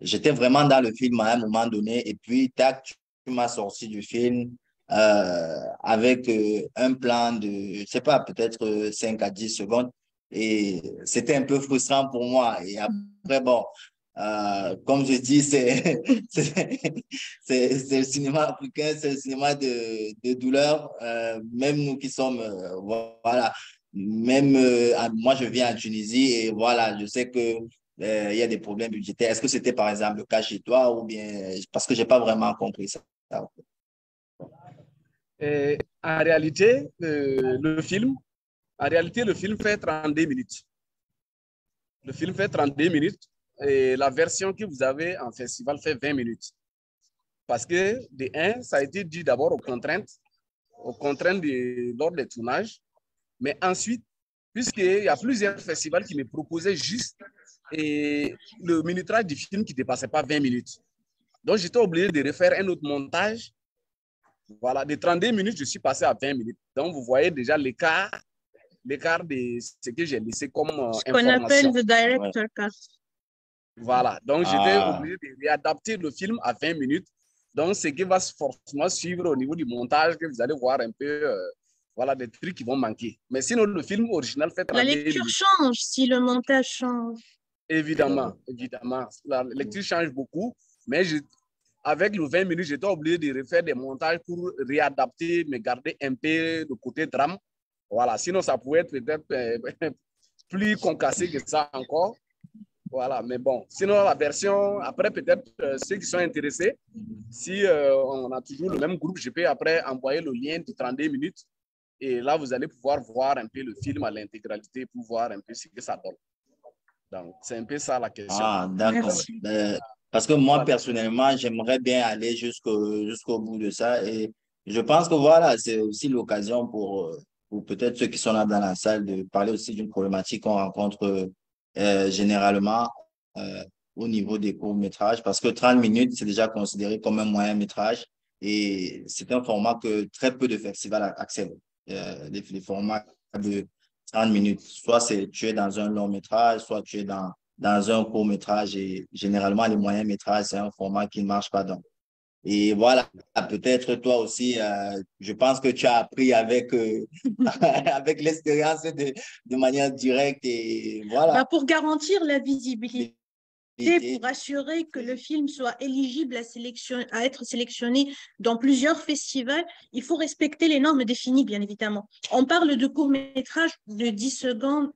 j'étais vraiment dans le film à un moment donné et puis, tac, tu m'as sorti du film avec un plan de, je sais pas, peut-être 5 à 10 secondes. Et c'était un peu frustrant pour moi. Et après, bon, comme je dis, c'est le cinéma africain, c'est le cinéma de douleur. Même nous qui sommes, voilà, même moi, je viens en Tunisie et voilà, je sais que il y a des problèmes budgétaires. Est-ce que c'était par exemple le cas chez toi ou bien parce que j'ai pas vraiment compris ça. Et en réalité, le film fait 32 minutes. Le film fait 32 minutes et la version que vous avez en festival fait 20 minutes. Parce que, de un, ça a été dû d'abord aux contraintes lors des tournages. Mais ensuite, puisqu'il y a plusieurs festivals qui me proposaient juste le minutage du film qui ne dépassait pas 20 minutes. Donc, j'étais obligé de refaire un autre montage. Voilà, de 32 minutes, je suis passé à 20 minutes. Donc, vous voyez déjà l'écart de ce que j'ai laissé comme Ce qu'on appelle information. le director cut. Voilà, donc j'étais Ah, obligé de réadapter le film à 20 minutes. Donc, ce qui va forcément suivre au niveau du montage, que vous allez voir un peu, voilà, des trucs qui vont manquer. Mais sinon, le film original fait La 32 lecture minutes. change si le montage change. Évidemment, évidemment. La lecture change beaucoup, mais avec le 20 minutes, j'étais obligé de refaire des montages pour réadapter, mais garder un peu le côté drame. Voilà, sinon ça pouvait être peut-être plus concassé que ça encore. Voilà, mais bon, sinon la version, après peut-être ceux qui sont intéressés, si on a toujours le même groupe, je peux après envoyer le lien de 32 minutes et là vous allez pouvoir voir un peu le film à l'intégralité pour voir un peu ce que ça donne. Donc c'est un peu ça la question. d'accord. Merci. Parce que moi, Voilà. personnellement, j'aimerais bien aller jusqu'au bout de ça. Et je pense que voilà, c'est aussi l'occasion pour peut-être ceux qui sont là dans la salle de parler aussi d'une problématique qu'on rencontre généralement euh, au niveau des courts-métrages. Parce que 30 minutes, c'est déjà considéré comme un moyen-métrage. Et c'est un format que très peu de festivals acceptent. Les formats de 30 minutes. Soit tu es dans un long métrage, soit tu es dans un court métrage et généralement les moyens métrages, c'est un format qui ne marche pas donc. Et voilà, peut-être toi aussi, je pense que tu as appris avec, avec l'expérience de manière directe et voilà. Pour garantir la visibilité, pour assurer que le film soit éligible à être sélectionné dans plusieurs festivals, il faut respecter les normes définies, bien évidemment. On parle de courts-métrages de 10 secondes,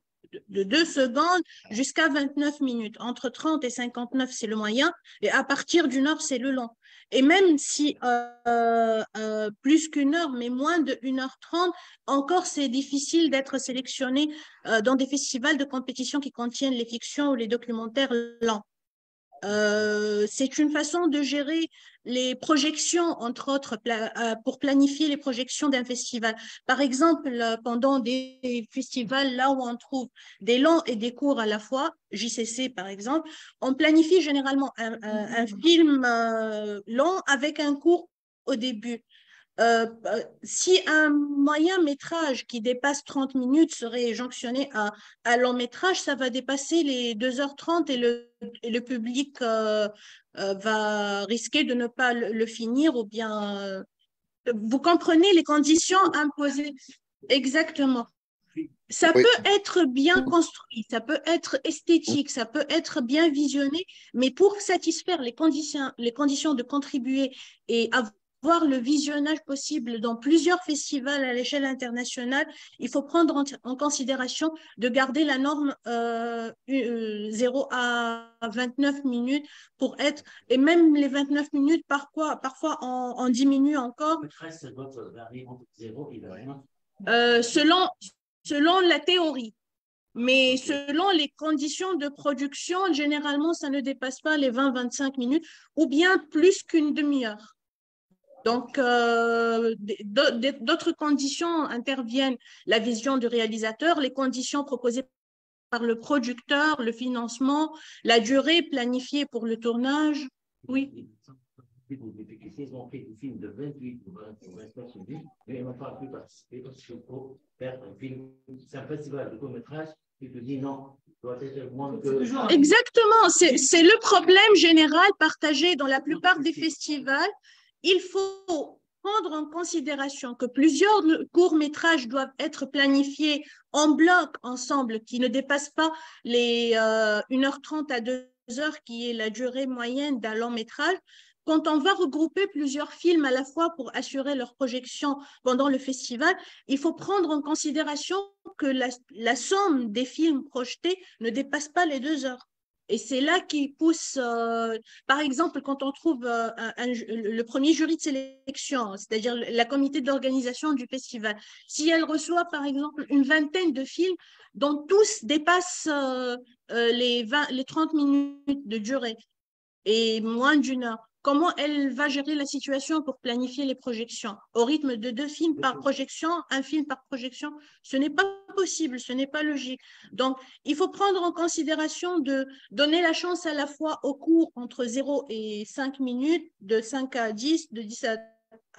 de 2 secondes jusqu'à 29 minutes. Entre 30 et 59, c'est le moyen, et à partir d'une heure, c'est le long. Et même si plus qu'une heure, mais moins de 1h30, encore c'est difficile d'être sélectionné dans des festivals de compétition qui contiennent les fictions ou les documentaires lents. C'est une façon de gérer les projections, entre autres, pour planifier les projections d'un festival. Par exemple, pendant des festivals, là où on trouve des longs et des courts à la fois, JCC par exemple, on planifie généralement un film long avec un court au début. Si un moyen métrage qui dépasse 30 minutes serait jonctionné à un long métrage, ça va dépasser les 2h30 et le public va risquer de ne pas le finir ou bien... vous comprenez les conditions imposées. Exactement. Ça Oui. peut être bien construit, ça peut être esthétique, ça peut être bien visionné, mais pour satisfaire les conditions de contribuer et avoir le visionnage possible dans plusieurs festivals à l'échelle internationale, il faut prendre en considération de garder la norme 0 à 29 minutes pour être, et même les 29 minutes, parfois on diminue encore. Selon la théorie. Mais selon les conditions de production, généralement, ça ne dépasse pas les 20-25 minutes ou bien plus qu'une demi-heure. Donc, d'autres conditions interviennent, la vision du réalisateur, les conditions proposées par le producteur, le financement, la durée planifiée pour le tournage. Oui. Ont fait des films de 28 ou 24 minutes, mais ils n'ont pas pu participer parce qu'il faut faire un film. C'est un festival de court-métrage qui te dit non, doit être moins que. Exactement, c'est le problème général partagé dans la plupart des festivals. Il faut prendre en considération que plusieurs courts-métrages doivent être planifiés en bloc ensemble, qui ne dépassent pas les 1h30 à 2h, qui est la durée moyenne d'un long métrage. Quand on va regrouper plusieurs films à la fois pour assurer leur projection pendant le festival, il faut prendre en considération que la somme des films projetés ne dépasse pas les 2 heures. Et c'est là qui pousse, par exemple, quand on trouve le premier jury de sélection, c'est-à-dire la comité d'organisation du festival, si elle reçoit, par exemple, une vingtaine de films dont tous dépassent les 30 minutes de durée et moins d'une heure, comment elle va gérer la situation pour planifier les projections? Au rythme de 2 films par projection, un film par projection, ce n'est pas possible, ce n'est pas logique. Donc, il faut prendre en considération de donner la chance à la fois aux cours entre 0 et 5 minutes, de 5 à 10, de 10 à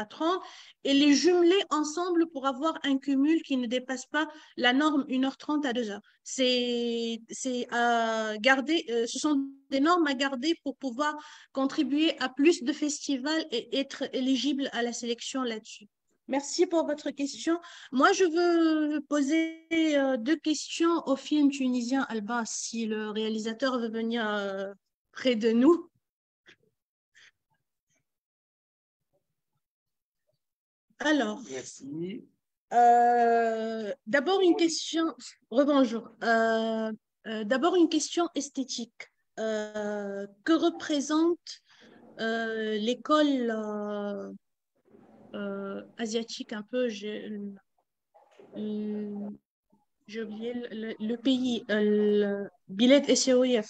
30, et les jumeler ensemble pour avoir un cumul qui ne dépasse pas la norme 1h30 à 2h. C'est à garder, ce sont des normes à garder pour pouvoir contribuer à plus de festivals et être éligible à la sélection là-dessus. Merci pour votre question. Moi, je veux poser 2 questions au film tunisien Alba, si le réalisateur veut venir près de nous. Alors, Merci. D'abord une question, rebonjour. D'abord une question esthétique. Que représente l'école asiatique un peu, j'ai oublié le pays, Bilad Essaouia,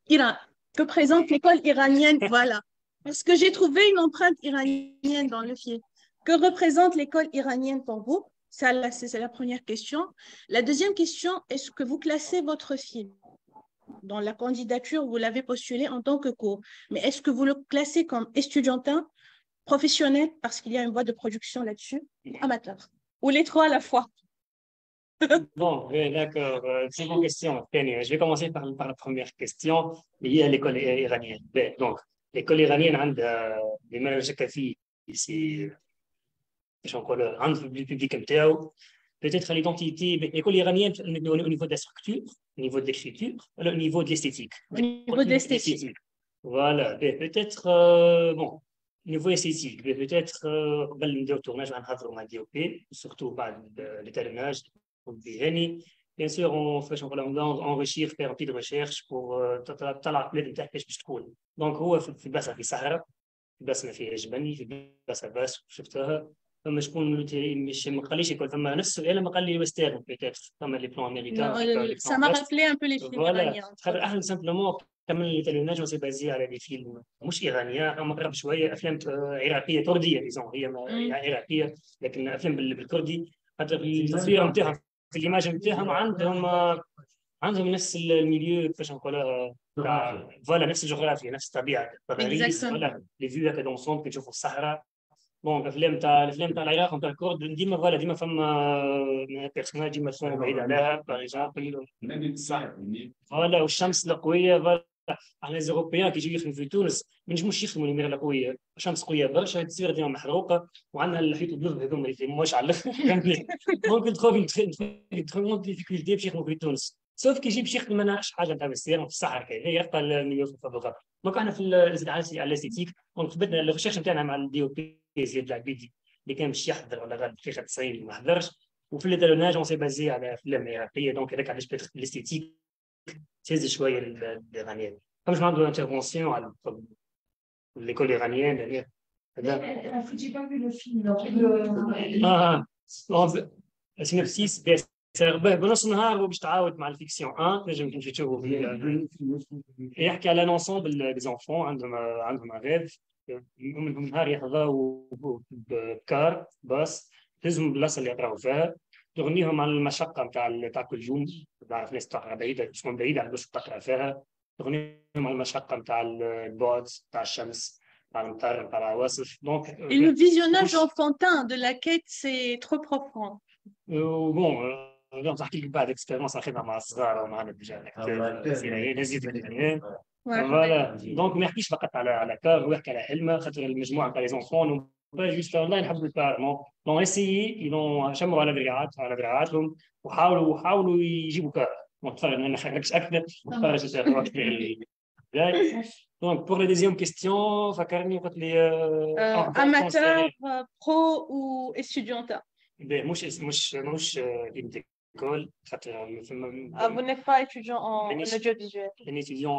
Iran. Que présente l'école iranienne, voilà. Parce que j'ai trouvé une empreinte iranienne dans le film. Que représente l'école iranienne pour vous? Ça, c'est la première question. La deuxième question, est-ce que vous classez votre film? Dans la candidature, vous l'avez postulé en tant que cours. Mais est-ce que vous le classez comme estudiantin, professionnel, parce qu'il y a une boîte de production là-dessus, amateur? Ou les trois à la fois? Bon, d'accord. C'est une question. Je vais commencer par la première question liée à l'école iranienne. Donc, l'école iranienne a des managers cafés ici. Le public peut-être l'identité, l'école iranienne au niveau de la structure, au niveau de l'écriture, au niveau de l'esthétique. Au niveau de l'esthétique. Voilà, peut-être, bon, niveau esthétique, peut-être, le tournage en DOP, surtout l'étalonnage, bien sûr, on fait enrichir, faire un petit de recherche pour طلع بلاد نتاعك باش تكون. دونك هو في البلاصه في الصحراء، في البلاصه ما فيهاش بني، في البلاصه باس شفتها فما شكون مش ما قاليش يقول فما نفس السؤال ما قال لي ويسترن بيتيتر فما لي بلان امريكان Ça m'a rappelé un peu les films iraniens. خاطر احنا سامبلومون كمل النجم سي بازي على دي فيلم مش ايرانيه اما قرب شويه افلام عراقيه كرديه ديزون هي عراقيه لكن افلام بالكردي خاطر التصوير نتاعهم في الايماج نتاعهم عندهم نفس الميليو كيفاش نقولها فوالا نفس الجغرافيا نفس الطبيعه التضاريس ولا لي فيو هكا دونسون كي تشوفوا الصحراء بون الافلام تاع العراق نتاع الكرد ديما فوالا ديما فما بيرسوناج ديما فما بعيد عليها باغ اكزومبل فوالا والشمس القويه فوالا احنا زوروبيان كي يجيو يخدموا في تونس ما نجموش يخدموا الاميره القويه الشمس قويه برشا التصوير ديما محروقه وعندنا الحيط البيض هذوما اللي ماهوش على الاخر ممكن تخوف تخوف ديفيكولتي باش يخدموا في تونس سوف كي يجي باش يخدم انا حاجه تاع السير في الصحراء كذا يلقى المليون في الغرب دونك احنا في على الاستيتيك دونك ثبتنا الريشيرش نتاعنا مع الدي او بي زياد العبيدي اللي كان باش يحضر ولا غير دقيقه 90 ما حضرش وفي الدالوناج اون سي بازي على افلام عراقيه دونك هذاك علاش بيتر الاستيتيك تهز شويه الاغانيات comme je demande d'intervention à l'école iranienne. J'ai pas vu le film. Synopsis بنص نهار باش تعاود مع الفيكسيون تنجم تمشي تشوفوا يحكي على لونسومبل دي زونفون عندهم ريف منهم نهار يحظاو بكار باص تهزهم البلاصه اللي يقراو فيها تغنيهم على المشقه نتاع كل يوم تعرف ناس تقرا بعيده تكون بعيده على باش تقرا فيها تغنيهم على المشقه نتاع البعد نتاع الشمس نتاع المطر نتاع العواصف دونك Et le visionnage enfantin de la quête, c'est trop profond. بون نحكي لك بعد اكسبيرونس اخذها مع الصغار ومعنا ديجا فوالا دونك ما يحكيش فقط على كار هو يحكي على حلمه خاطر المجموعه نتاع لي زونفون با جوست والله نحبوا الكار دون اسيي يدون شمروا على دراعاتهم وحاولوا يجيبوا كار نتفرج ما نخرجش اكثر نتفرج Donc, pour la deuxième question, فكرني قلت لي amateur, pro ou étudiantin. مش école. Vous n'êtes pas étudiant en audiovisuel. Un étudiant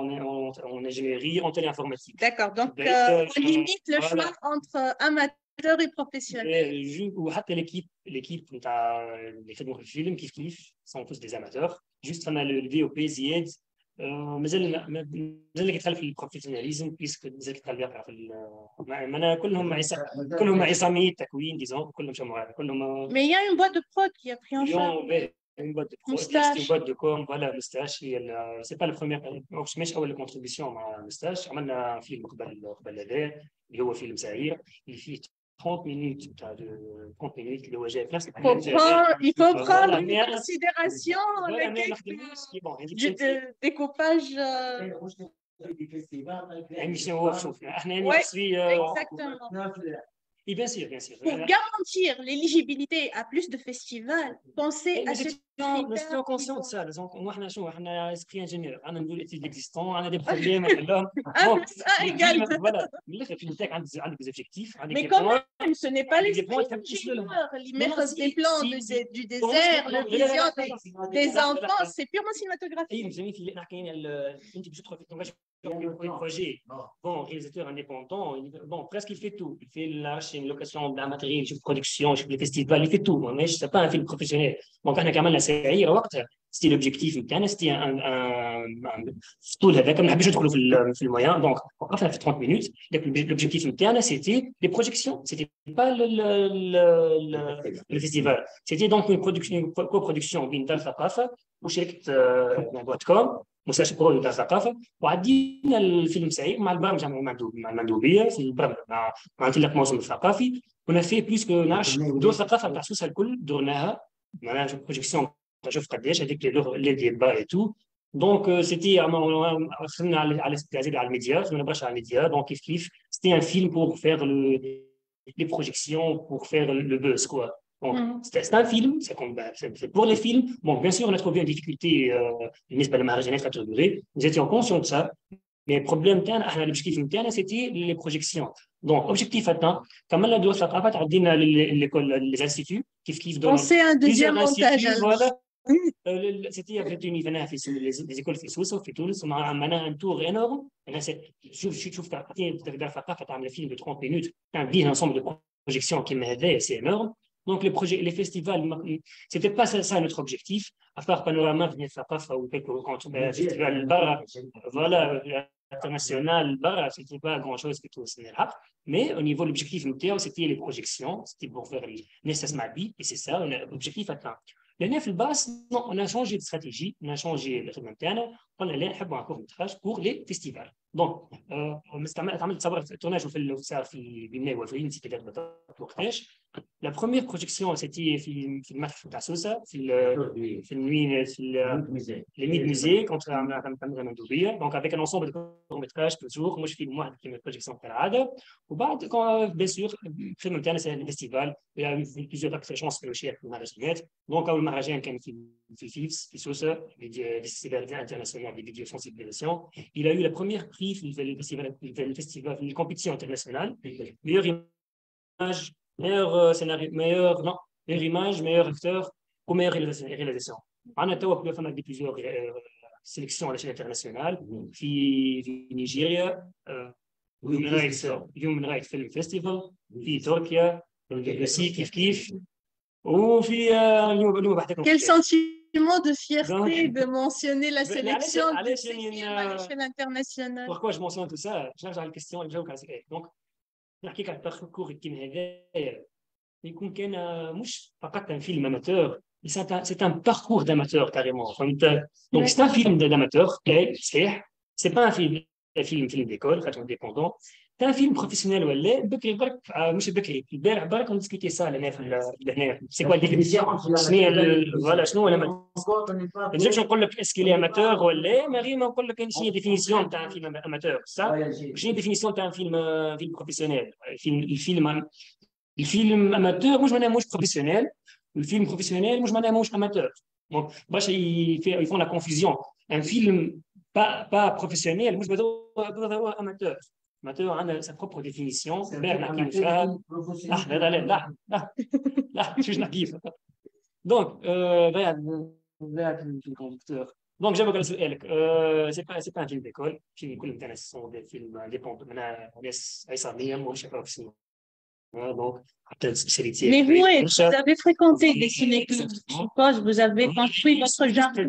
en ingénierie, en téléinformatique. D'accord, donc on limite le choix entre amateur et professionnel. وحتى l'équipe نتاع اللي خدموا في الفيلم كيف sont tous des amateurs. Juste on a le VOP زياد مازال كيدخل في البروفيسيوناليزم بيسك مازال كيدخل يقرا في انا كلهم عصاميين التكوين ديزون كلهم شموا كلهم Mais il y a une boîte de prod qui a pris en charge. Une boîte de prod, une boîte de com, voilà, Moustache, c'est pas la première, مش أول contribution مع مستاش عملنا فيلم قبل هذا اللي هو فيلم سعير اللي فيه 30 minutes اللي هو جاي في نفس il faut prendre en considération le découpage. Exactement. Et bien sûr. Pour garantir l'éligibilité à plus de festivals, pensez à ce Nous sommes conscients de ça. On a esprit ingénieur, on a une étude existante, on a des problèmes. Voilà. On a des objectifs. Mais quand même, ce n'est pas l'esprit ingénieur. Mettre des plans du désert, la vision des enfants, c'est purement cinématographique. Projet. Bon, réalisateur indépendant, bon, presque il fait tout. Il fait une location d'un matériel, une production, les festivals, il fait tout. Mais ce n'est pas un film professionnel. Donc, on a quand même la série, c'était l'objectif, c'était طول هذاك ما نحبش ندخلوا في المويان دونك وقفنا في 30 minutes. L'objectif نتاعنا c'était les projections, c'était pas le festival. C'était donc une coproduction بين دار ثقافة وشركة دوت كوم مستشفى برو دار ثقافة وعدينا الفيلم سعيد مع البرامج مع المندوبية في البرامج مع تلك موسم الثقافي كنا فيه بلوس كو نعرف دور ثقافة بتاع سوسة الكل دورناها معناها بروجيكسيون شوف قداش هذيك لي ديبا اي تو دونك سيتي خدمنا على الميديا خدمنا برشا على الميديا دونك كيف سيتي ان فيلم بور فيغ les projections pour faire le buzz quoi. Donc, c'est un film, c'est pour les films. Bon, bien sûr, on a trouvé une difficulté, بالنسبة للمهرجانات كاتيجوري. Nous étions conscients de ça. Mais le problème, c'était les projections. Donc, objectif atteint. Comme la doit faire apparaître à les instituts qui donnent. Pensez à un deuxième montage. Voilà. C'était avec les écoles في سويسرا وفي تونس وعملنا un tour énorme. شوف تقدر ثقافة تعمل فيلم de 30 minutes. Un ensemble de projections qui m'aidaient, c'est énorme. Donc, les festivals, c'était pas ça notre objectif, à part Panorama, venir faire paf ou quelques festivals barra, voilà, international, barra, c'était pas grand-chose que tout ça. Mais au niveau de l'objectif nucléaire, c'était les projections, c'était pour faire les nécessaires Mabi, et c'est ça, l'objectif atteint. Le في الباص non, on a changé de stratégie, on a changé de نتاعنا قلنا لا نحبوا un court métrage pour les festivals. Donc عملت تصور التورناج في بناء وفرين نسيت بالضبط وقتاش. La première projection c'était في المتحف تاع سوسه في النوي في الميد musée contre عملنا مندوبيه donc avec un ensemble de courts métrages toujours مش فيلم واحد كيما البروجيكسيون تاع العاده وبعد bien sûr الفيلم نتاعنا c'est le festival il y a eu plusieurs chances في الشيخ في المهرجانات donc أول مهرجان كان في فيفس في سوسه le festival international des vidéos sensibilisation il a eu la première prix le festival une compétition internationale meilleure image meilleur scénario meilleure image meilleur acteur ou meilleure réalisation عندنا توا فما plusieurs sélections à l'échelle internationale في نيجيريا Human Rights Film Festival في تركيا روسي كيف وفي اليوم بحثكم. Quel sentiment de fierté de mentionner la sélection de ces films à l'échelle internationale. Pourquoi je mentionne tout ça? J'arrive à la question et je vais vous donc نحكيك على الباركور كيما هذا يكون كان مش فقط un film amateur c'est un parcours d'amateur carrément. Donc c'est un film d'amateur, صحيح. C'est pas un film d'école, indépendant. C'est un film professionnel ولا بكري برك مش بكري البارح برك on discutait ça لهنا c'est quoi la définition voilà شنو انا نجمش نقول لك اسكي لي اماتور ولا ما نقول لك شنو هي ديفينيسيون تاع فيلم اماتور صح شنو هي ديفينيسيون تاع فيلم بروفيسيونيل الفيلم اماتور مش معناه مش بروفيسيونيل الفيلم بروفيسيونيل مش معناه مش اماتور donc باش ils font la confusion un film pas professionnel مش هو اماتور Amateur a sa propre définition. Donc, donc j'aimerais le suivre. C'est pas un film d'école. Ce sont des films indépendants. Donc, mais vous avez fréquenté des ciné-clubs. Je suppose vous avez construit votre jardin.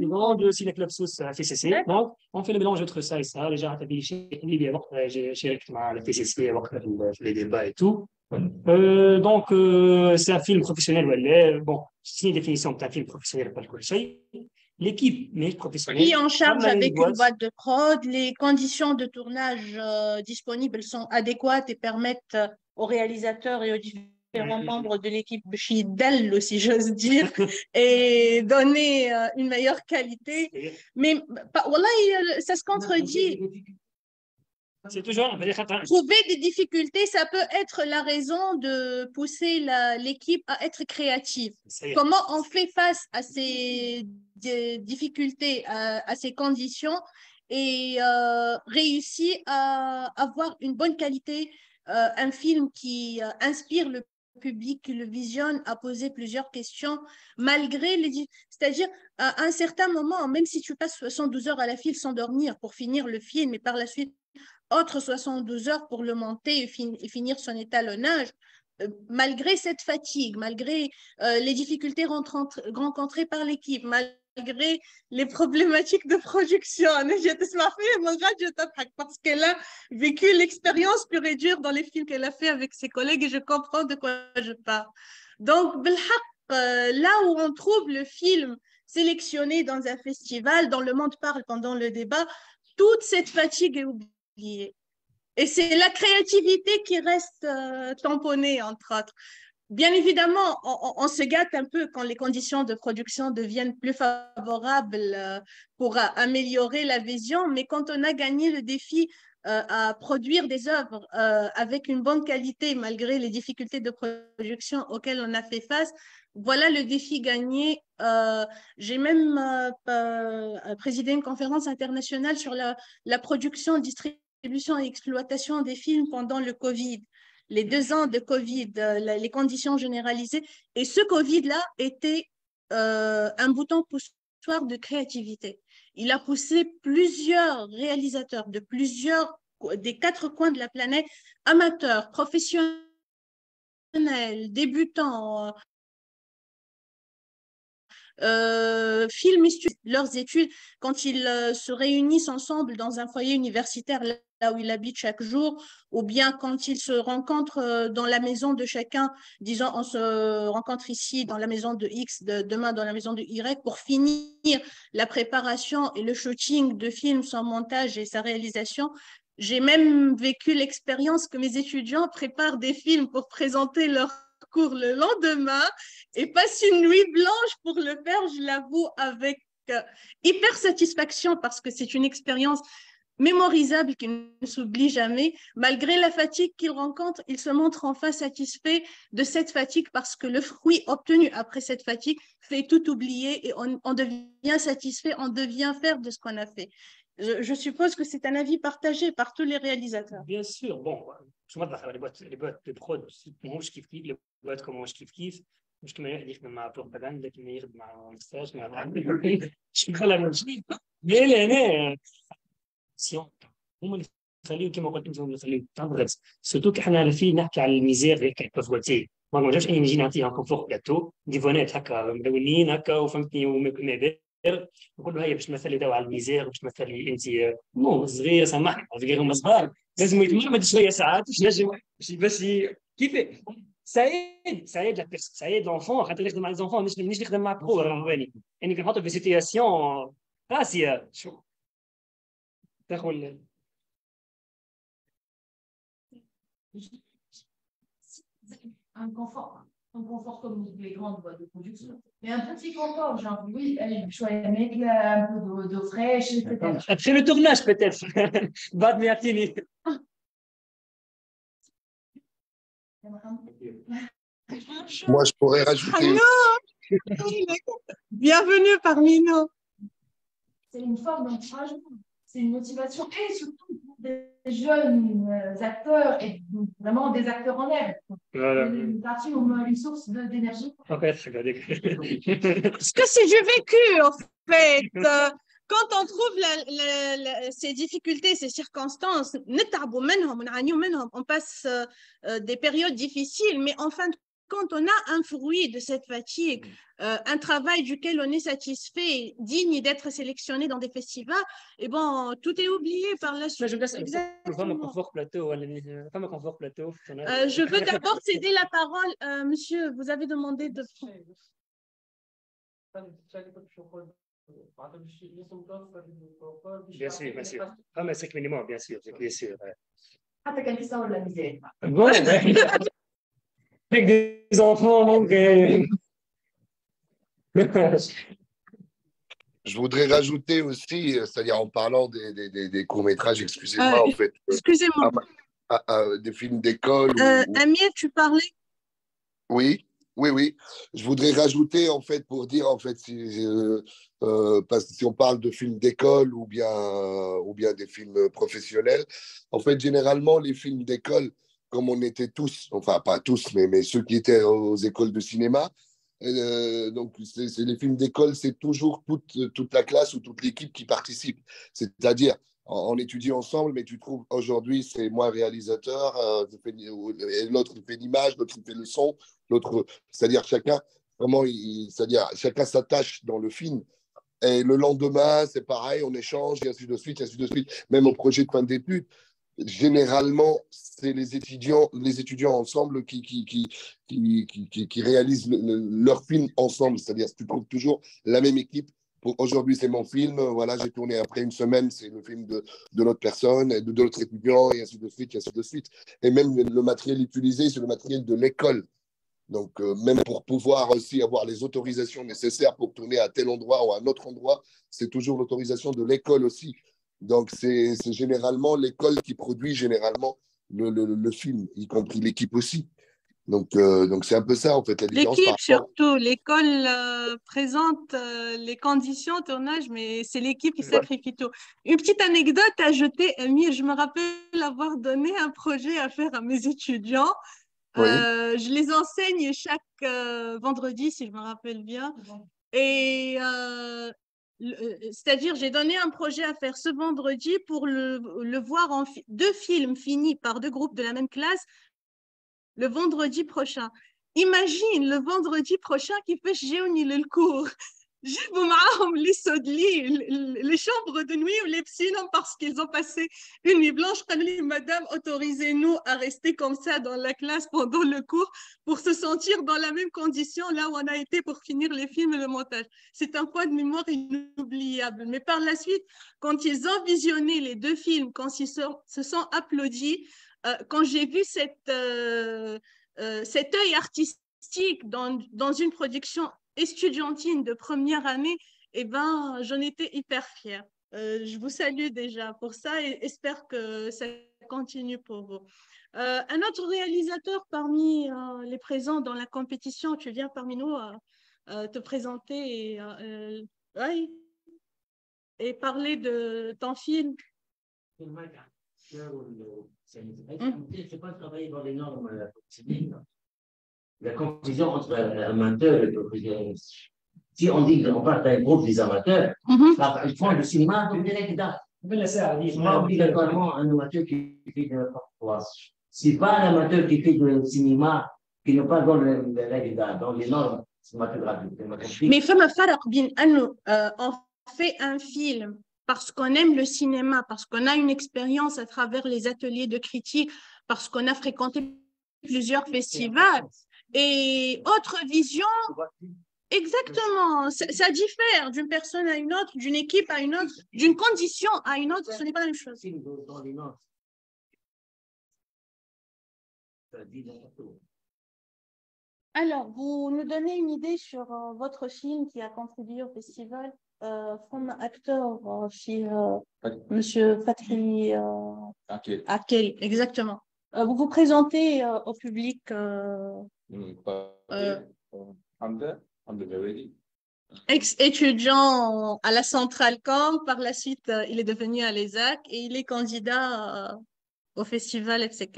Le ciné-club sous FCC. Donc, on fait le mélange entre ça et ça. Déjà, j'ai la FCC, les débats et tout. Donc, c'est un film professionnel. Bon, c'est une définition d'un film professionnel, pas le conseil. L'équipe, mais professionnelle. Qui en charge avec une boîte de prod, les conditions de tournage disponibles sont adéquates et permettent aux réalisateurs et aux différents membres de l'équipe d'elle, si j'ose dire, et donner une meilleure qualité. Mais voilà, ça se contredit. C'est toujours trouver des difficultés, ça peut être la raison de pousser l'équipe à être créative. Comment on fait face à ces difficultés, à ces conditions et réussit à avoir une bonne qualité, un film qui inspire le public qui le visionne, à poser plusieurs questions malgré c'est-à-dire à un certain moment, même si tu passes 72 heures à la file sans dormir pour finir le film et par la suite autre 72 heures pour le monter et finir son étalonnage, malgré cette fatigue, malgré les difficultés rencontrées par l'équipe, malgré les problématiques de production. Parce qu'elle a vécu l'expérience pure et dure dans les films qu'elle a fait avec ses collègues et je comprends de quoi je parle. Donc, là où on trouve le film sélectionné dans un festival, dont le monde parle pendant le débat, toute cette fatigue est oubliée. Et c'est la créativité qui reste tamponnée, entre autres. Bien évidemment, on se gâte un peu quand les conditions de production deviennent plus favorables pour améliorer la vision, mais quand on a gagné le défi à produire des œuvres avec une bonne qualité, malgré les difficultés de production auxquelles on a fait face, voilà le défi gagné. J'ai même présidé une conférence internationale sur la production, distribution et exploitation des films pendant le Covid. Les 2 ans de Covid, les conditions généralisées. Et ce Covid-là était un bouton poussoir de créativité. Il a poussé plusieurs réalisateurs des 4 coins de la planète, amateurs, professionnels, débutants, filment leurs études quand ils se réunissent ensemble dans un foyer universitaire là où ils habitent chaque jour, ou bien quand ils se rencontrent dans la maison de chacun, disons on se rencontre ici dans la maison de X, demain dans la maison de Y, pour finir la préparation et le shooting de films, son montage et sa réalisation. J'ai même vécu l'expérience que mes étudiants préparent des films pour présenter leur cours le lendemain et passent une nuit blanche pour le faire, je l'avoue, avec hyper satisfaction parce que c'est une expérience mémorisable qui ne s'oublie jamais. Malgré la fatigue qu'ils rencontrent, ils se montrent enfin satisfaits de cette fatigue parce que le fruit obtenu après cette fatigue fait tout oublier et on devient satisfait, on devient fier de ce qu'on a fait. Je suppose que c'est un avis partagé par tous les réalisateurs. Bien sûr, bon, je m'adore les boîtes de prod, مش كيف كيف les boîtes comme مش كيف كيف مش كما يخدم مع بروباغندا كما يخدم مع مونتاج مع شغل ماشي لا انا سيون هما اللي يخليو كما قلت انت، هما اللي يخليو تنغص سورتو كي حنا في نحكي على الميزير هكا بافوتي ما جاش اني نجي نعطيها كونفور بلاتو ديفونات هكا ملونين هكا وفهمتني وما نقول له هيا باش تمثلي دواء على الميزير باش تمثلي انت مو صغير سامحني صغير هما صغار لازم يتمرمد شويه ساعات باش نجم باش كيف سعيد لا سعيد لونفون خاطر يخدم مع لي زونفون مش نخدم مع برو راني يعني كنحطو في سيتياسيون قاسيه شو تاخذ un confort comme les grandes boîtes de production, mais un petit confort, genre oui, allez, je suis avec un peu d'eau fraîche, etc. Après le tournage peut-être, بعد ما يعطيني. Moi, je pourrais rajouter. Bienvenue parmi nous. C'est une forme d'encouragement, c'est une motivation et surtout pour des jeunes acteurs et vraiment des acteurs en herbe. Une partie où on a une source d'énergie. Parce que c'est du vécu en fait. Quand on trouve ces difficultés, ces circonstances, on passe des périodes difficiles, mais en fin de compte, on a un fruit de cette fatigue, un travail duquel on est satisfait, digne d'être sélectionné dans des festivals, et bon, tout est oublié par la suite. Je veux d'abord céder la parole. Monsieur, vous avez demandé de... Bien sûr, bien sûr. Ah, mais c'est minimum, bien sûr, bien sûr. حتى كان يصور la misère. Bon, avec des enfants, donc. Je voudrais rajouter aussi, c'est-à-dire en parlant des courts-métrages, excusez-moi, en fait. Excusez-moi. Des films d'école. Amir, tu parlais? Oui. Oui. Je voudrais rajouter, en fait, pour dire, en fait, parce que si on parle de films d'école ou bien des films professionnels, en fait, généralement, les films d'école, comme on était tous, enfin, pas tous, mais ceux qui étaient aux écoles de cinéma, donc, c'est les films d'école, c'est toujours toute la classe ou toute l'équipe qui participe. C'est-à-dire, on étudie ensemble, mais tu trouves aujourd'hui, c'est moi réalisateur, l'autre fait l'image, l'autre fait le son, l'autre, c'est-à-dire chacun, vraiment, c'est-à-dire chacun s'attache dans le film. Et le lendemain, c'est pareil, on échange, et ainsi de suite, ainsi de suite. Même au projet de fin d'études, généralement, c'est les étudiants ensemble qui réalisent leur film ensemble. C'est-à-dire que tu trouves toujours la même équipe. Aujourd'hui, c'est mon film. Voilà, j'ai tourné après une semaine, c'est le film de l'autre personne, de l'autre étudiant, et ainsi de suite, et ainsi de suite. Et même le matériel utilisé, c'est le matériel de l'école. Donc, même pour pouvoir aussi avoir les autorisations nécessaires pour tourner à tel endroit ou à un autre endroit, c'est toujours l'autorisation de l'école aussi. Donc, c'est généralement l'école qui produit généralement le film, y compris l'équipe aussi. Donc c'est un peu ça, en fait, la différence. L'équipe, surtout. L'école présente les conditions de tournage, mais c'est l'équipe qui sacrifie tout. Une petite anecdote à ajouter, Amir, je me rappelle avoir donné un projet à faire à mes étudiants. Oui. Je les enseigne chaque vendredi, si je me rappelle bien. Et c'est-à-dire, j'ai donné un projet à faire ce vendredi pour le voir en deux films finis par deux groupes de la même classe, le vendredi prochain. Imagine le vendredi prochain كيفاش جاوني للcours. جابوا معاهم les sodli, les chambres de nuit ou les piscines parce qu'ils ont passé une nuit blanche. قالوا لي madame, autorisez-nous à rester comme ça dans la classe pendant le cours pour se sentir dans la même condition là où on a été pour finir les films et le montage. C'est un point de mémoire inoubliable. Mais par la suite, quand ils ont visionné les deux films, quand ils se sont applaudis, quand j'ai vu cet œil artistique dans une production estudiantine de première année, eh ben, j'en étais hyper fière. Je vous salue déjà pour ça et espère que ça continue pour vous. Un autre réalisateur parmi les présents dans la compétition, tu viens parmi nous te présenter et parler de ton film. Je pas travailler dans les normes civiles. La confusion entre amateurs et professionnels. Si on dit qu'on parle d'un groupe des amateurs, ils font le cinéma comme des règles. C'est pas obligatoirement un amateur qui fait de n'importe quoi. C'est pas un amateur qui fait du cinéma qui n'est pas dans les règles d'art, dans les normes cinématographiques. Mais فما فرق بين أنه on fait un film parce qu'on aime le cinéma, parce qu'on a une expérience à travers les ateliers de critique, parce qu'on a fréquenté plusieurs festivals. Et autre vision, exactement, ça diffère d'une personne à une autre, d'une équipe à une autre, d'une condition à une autre, ce n'est pas la même chose. Alors, vous nous donnez une idée sur votre film qui a contribué au festival comme acteur chez Monsieur Fatri Akel, exactement. Vous vous présentez au public ex-étudiant à la Centrale Com, par la suite il est devenu à l'ESAC et il est candidat au festival FCK.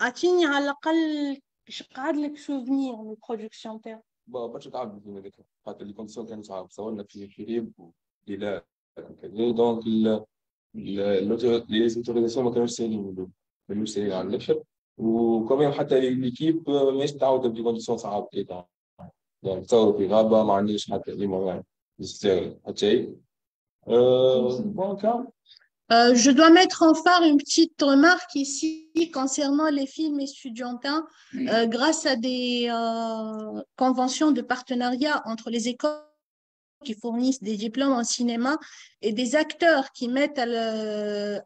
أعطيني على الأقل قعد لك سوفنير من البرودكسيون تاعو. برشا تعب في هذاك خاطر لي كونديسيون كانوا صعاب صورنا في ريب وليلات دونك لي زوتوريزاسيون ما كانوش ساهلين على الاخر وكمان حتى ليكيب ماهيش متعوده في كونديسيون صعاب كيتا يعني تصور في غابه ما عندناش حتى لي حتى شيء Je dois mettre en phare une petite remarque ici concernant les films estudiantins. Grâce à des conventions de partenariat entre les écoles qui fournissent des diplômes en cinéma et des acteurs qui mettent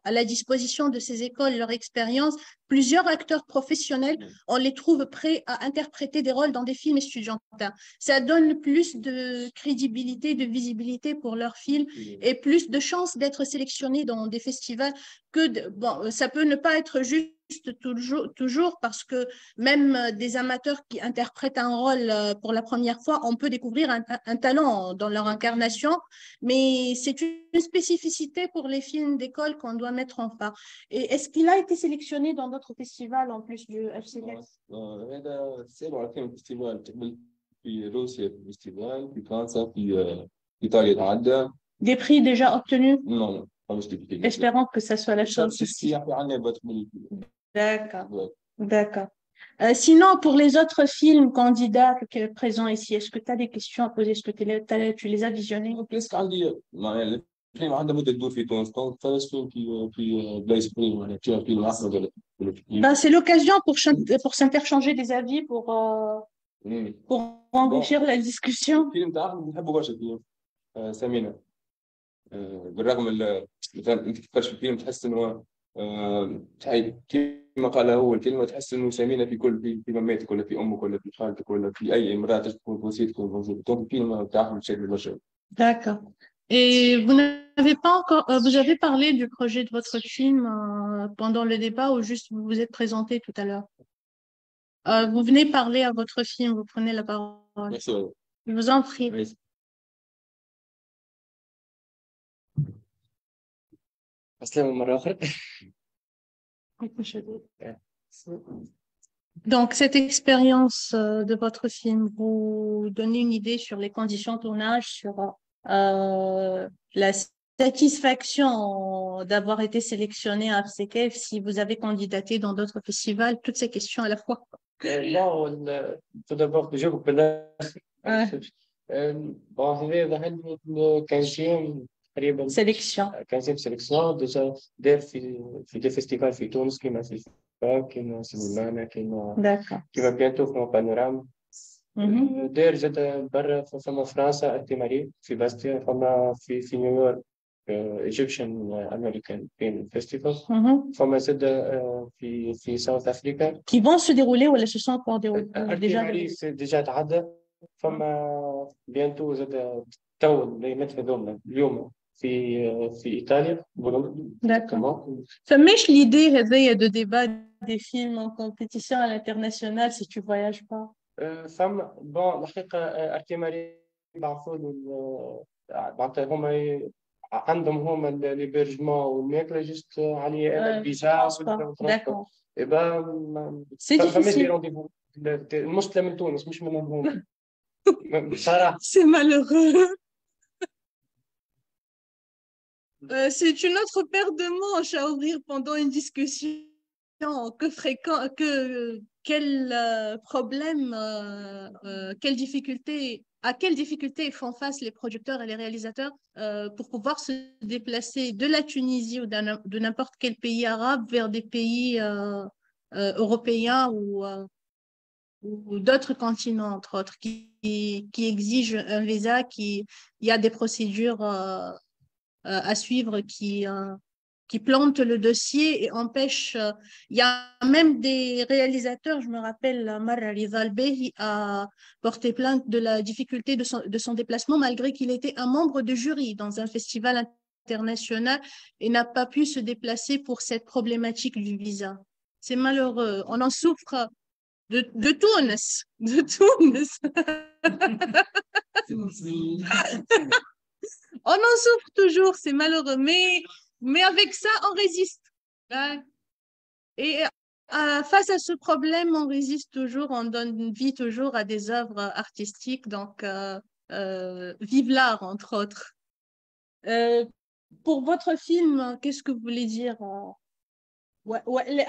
à la disposition de ces écoles leur expérience, plusieurs acteurs professionnels, on les trouve prêts à interpréter des rôles dans des films estudiantins. Ça donne plus de crédibilité, de visibilité pour leurs films et plus de chances d'être sélectionnés dans des festivals que bon, ça peut ne pas être juste toujours parce que même des amateurs qui interprètent un rôle pour la première fois, on peut découvrir un talent dans leur incarnation, mais c'est une spécificité pour les films d'école qu'on doit mettre en phare. Et est-ce qu'il a été sélectionné dans d'autres festivals en plus du FCK? هذا سابع فيستيفال في روسيا في فيستيفال في فرنسا في إيطاليا تعدى. Des prix déjà obtenus? Non. Espérons que ça soit la chose. D'accord. D'accord. Sinon, pour les autres films candidats présents ici, est-ce que tu as des questions à poser? Est-ce que tu les as visionnés? C'est l'occasion pour s'interchanger des avis, pour enrichir la discussion. بالرغم مثلا انت تفكرش في الفيلم تحس انه كما قال هو الكلمه تحس انه سمينه في كل في مامتك ولا في امك ولا في خالتك ولا في اي امراه تكون وسيله تكون موجوده دونك الفيلم بتاعهم بشكل مباشر. D'accord. Et vous n'avez pas encore, vous avez parlé du projet de votre film pendant le débat ou juste vous vous êtes présenté tout à l'heure? Vous venez parler à votre film, vous prenez la parole. Merci. Je vous en prie. Oui. Donc, cette expérience de votre film, vous donnez une idée sur les conditions de tournage, sur la satisfaction d'avoir été sélectionné à FCKF, si vous avez candidaté dans d'autres festivals, toutes ces questions à la fois. Bon, tout d'abord, déjà, vous pouvez bon, هذا ظهر لي 15 تقريبا Sélection. 15 سيليكسيون ديجا دار في دي فيستيفال في تونس كيما في الفاك كيما سينمانا كيما بيانتو في بانورام داير زاد برا فما فرنسا التيماري في باستيا فما في نيويورك ايجيبشن امريكان فيلم فيستيفال فما زاد في ساوث افريكا Qui vont se dérouler ou se sont encore déroulés déjà. التيماري ديجا تعدى فما بيانتو زاد تو الايامات هذوما اليوم في ايطاليا D'accord. فماش l'idée de débat des films en compétition à l'international si tu voyages pas. فما بون الحقيقه ارتيماري بعثوا معناتها هما عندهم هما ليبرجمون والماكله جست عليه انا الفيزا D'accord. اي با C'est difficile. رونديفو المشكله من تونس مش منهم هما بصراحه. C'est malheureux. C'est une autre paire de manches à ouvrir pendant une discussion. Quel problème, à quelle difficulté font face les producteurs et les réalisateurs pour pouvoir se déplacer de la Tunisie ou de n'importe quel pays arabe vers des pays européens ou d'autres continents, entre autres, qui exigent un visa, il y a des procédures à suivre qui plantent le dossier et empêchent. Il y a même des réalisateurs, je me rappelle, Marra Ridha Albehi a porté plainte de la difficulté de son déplacement malgré qu'il était un membre de jury dans un festival international et n'a pas pu se déplacer pour cette problématique du visa. C'est malheureux. On en souffre de Tunis. De Tunis. On en souffre toujours, c'est malheureux, mais avec ça, on résiste. Et face à ce problème, on résiste toujours, on donne vie toujours à des œuvres artistiques, donc vive l'art, entre autres. Pour votre film, qu'est-ce que vous voulez dire?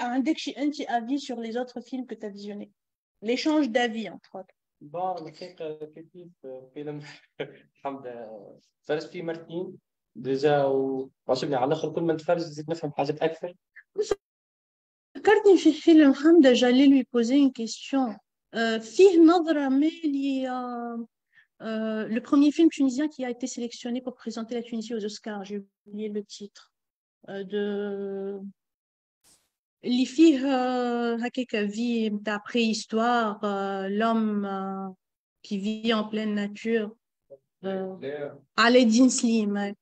Un avis sur les autres films que tu as visionnés? L'échange d'avis, entre autres. bon الحقيقه كيف فيلم الحمد فرس فيه مرتين ديجا وعجبني على الاخر كل ما نتفرج زيد نفهم حاجات اكثر. فكرتني في فيلم حمدة j'allais lui poser une question. فيه نظرة مالي le premier film tunisien qui a été sélectionné pour présenter la Tunisie aux Oscars, j'ai oublié le titre de اللي فيه هكاك vie نتاع préhistoire, l'homme qui vit en pleine nature. Aladdin Slim.